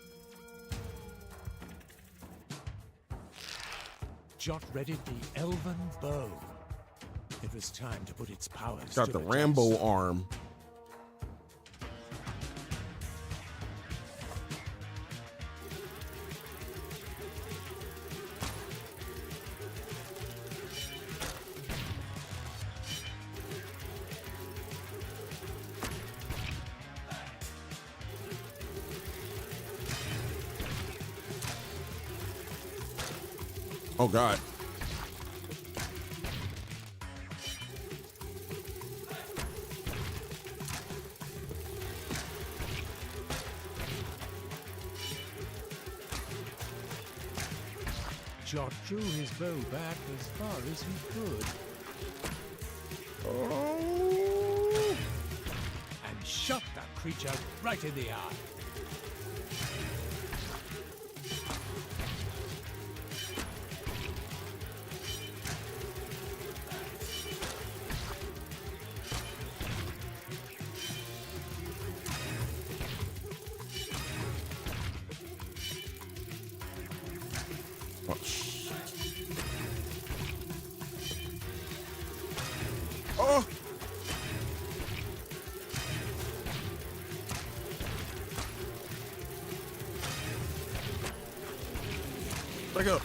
Jot readied the elven bow. It was time to put its powers Got to the the Rambo test. arm. Oh God. Jot drew his bow back as far as he could. Oh. And shot that creature right in the eye. Oh! Back up.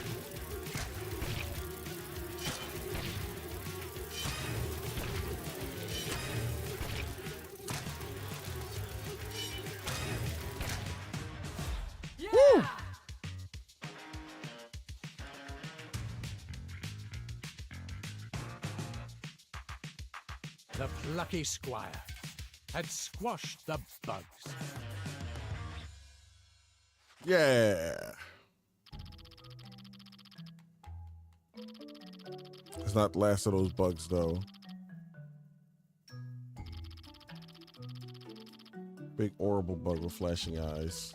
Woo! The Plucky Squire had squashed the bugs. Yeah. It's not the last of those bugs, though. Big horrible bug with flashing eyes.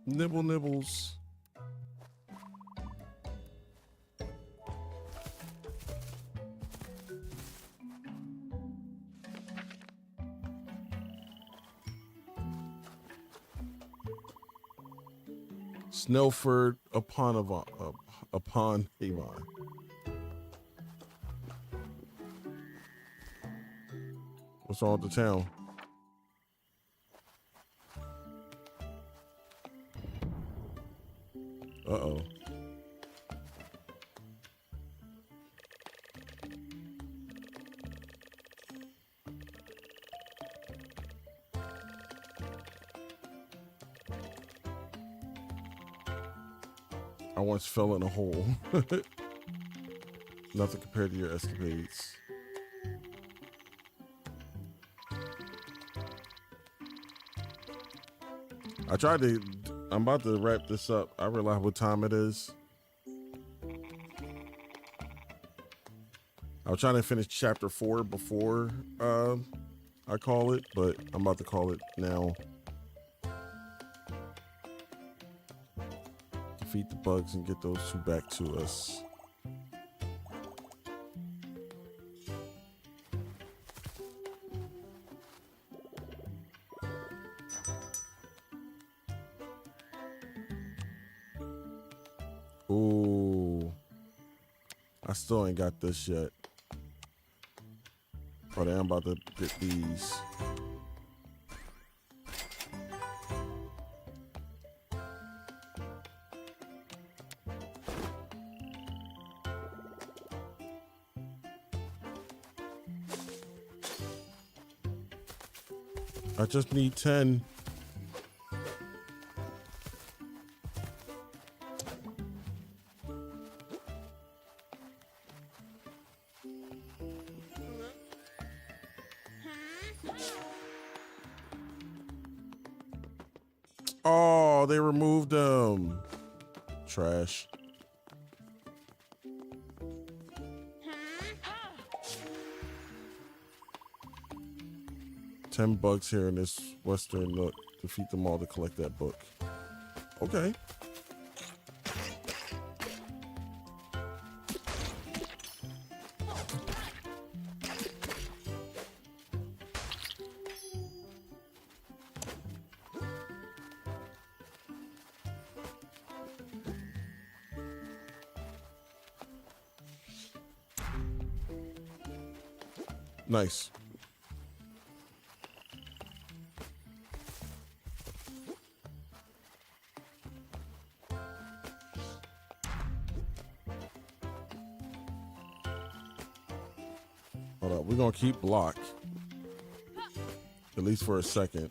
Nibble nibbles. Snowford upon Avon. What's wrong with the town? Uh-oh. I once fell in a hole. Nothing compared to your escapades. I'm about to wrap this up. I realize what time it is. I was trying to finish chapter 4 before I call it, but I'm about to call it now. Defeat the bugs and get those two back to us. Ooh. I still ain't got this yet. But I am about to get these. I just need 10. Oh, they removed them. Trash. Ten bugs here in this western nook. Defeat them all to collect that book. Okay. Nice. Hold up, we're gonna keep block. At least for a second.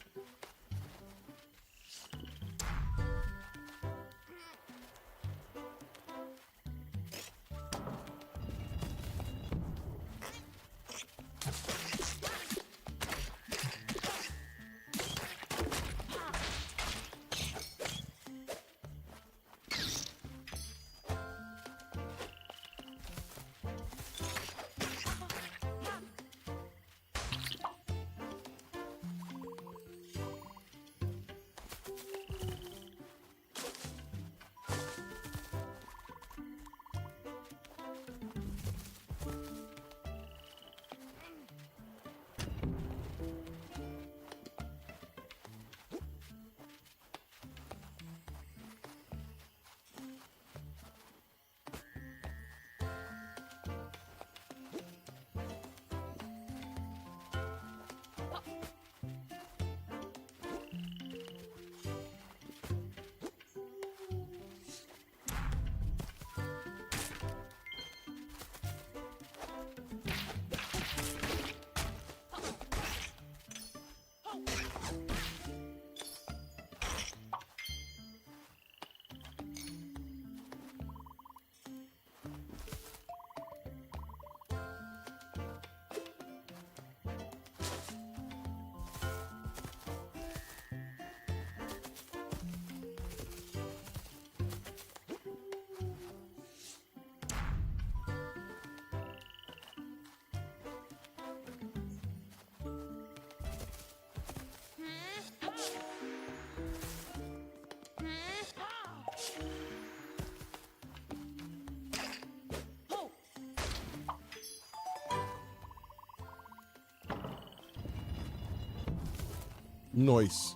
Nice.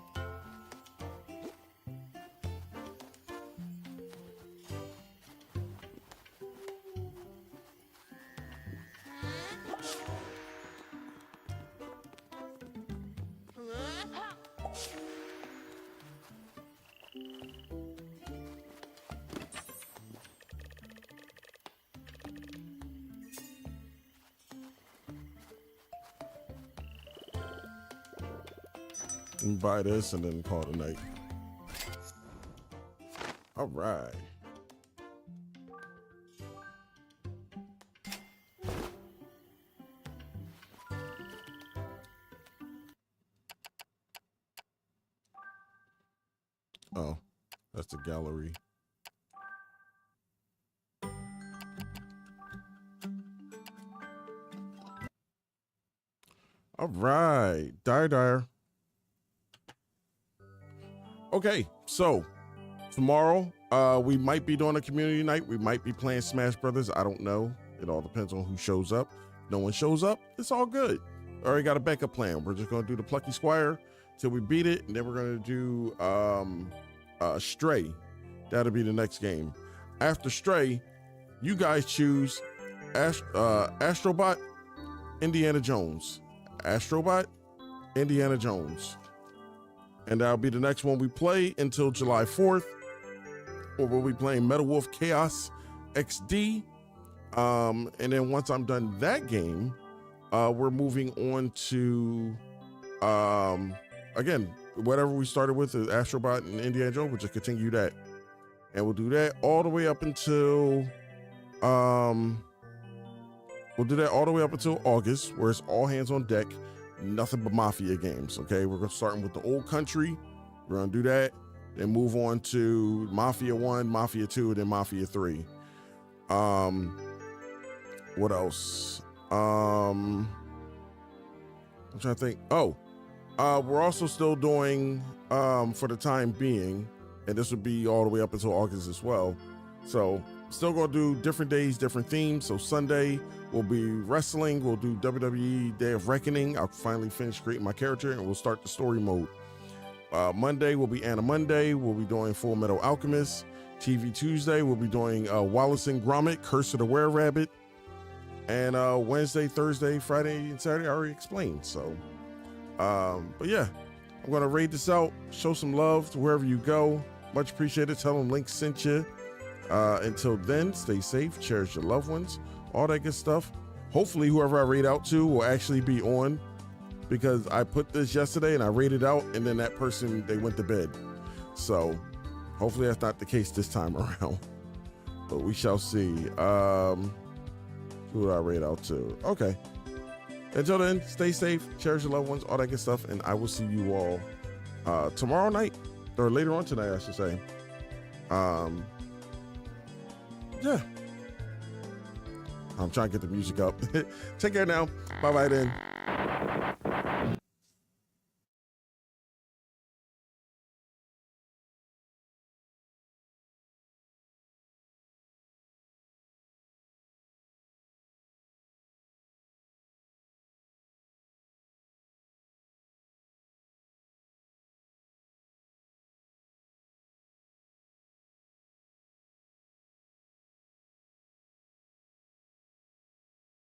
And buy this and then call it a night. All right. Oh, that's the gallery. All right, Dyer. Okay, so tomorrow we might be doing a community night. We might be playing Smash Brothers. I don't know. It all depends on who shows up. No one shows up, it's all good. Already got a backup plan. We're just gonna do the Plucky Squire till we beat it, and then we're gonna do Stray. That'll be the next game. After Stray, you guys choose Astrobot, Indiana Jones. Astrobot, Indiana Jones. And that'll be the next one we play until July 4th. Or we'll be playing Metal Wolf Chaos XD. And then once I'm done that game, we're moving on to, again, whatever we started with, is Astrobot and Indiana Jones. We'll just continue that. And we'll do that all the way up until, August, where it's all hands on deck. Nothing but Mafia games, okay? We're starting with the old country. We're gonna do that, then move on to Mafia 1, Mafia 2, then Mafia 3. What else? I'm trying to think. Oh, we're also still doing, for the time being, and this would be all the way up until August as well. So still gonna do different days, different themes. So Sunday will be wrestling. We'll do WWE Day of Reckoning. I'll finally finish creating my character and we'll start the story mode. Monday will be Anna Monday. We'll be doing Full Metal Alchemist. TV Tuesday, we'll be doing Wallace and Gromit, Curse of the Were-Rabbit. And Wednesday, Thursday, Friday, and Saturday, I already explained. So, but yeah, I'm going to raid this out, show some love to wherever you go. Much appreciated. Tell them Lynx sent you. Until then, stay safe, cherish your loved ones, all that good stuff. Hopefully, whoever I raid out to will actually be on, because I put this yesterday and I raided out, and then that person, they went to bed. So hopefully that's not the case this time around, but we shall see. Who do I raid out to? Okay. Until then, stay safe, cherish your loved ones, all that good stuff, and I will see you all tomorrow night, or later on tonight, I should say. Yeah. I'm trying to get the music up. Take care now. Bye-bye then.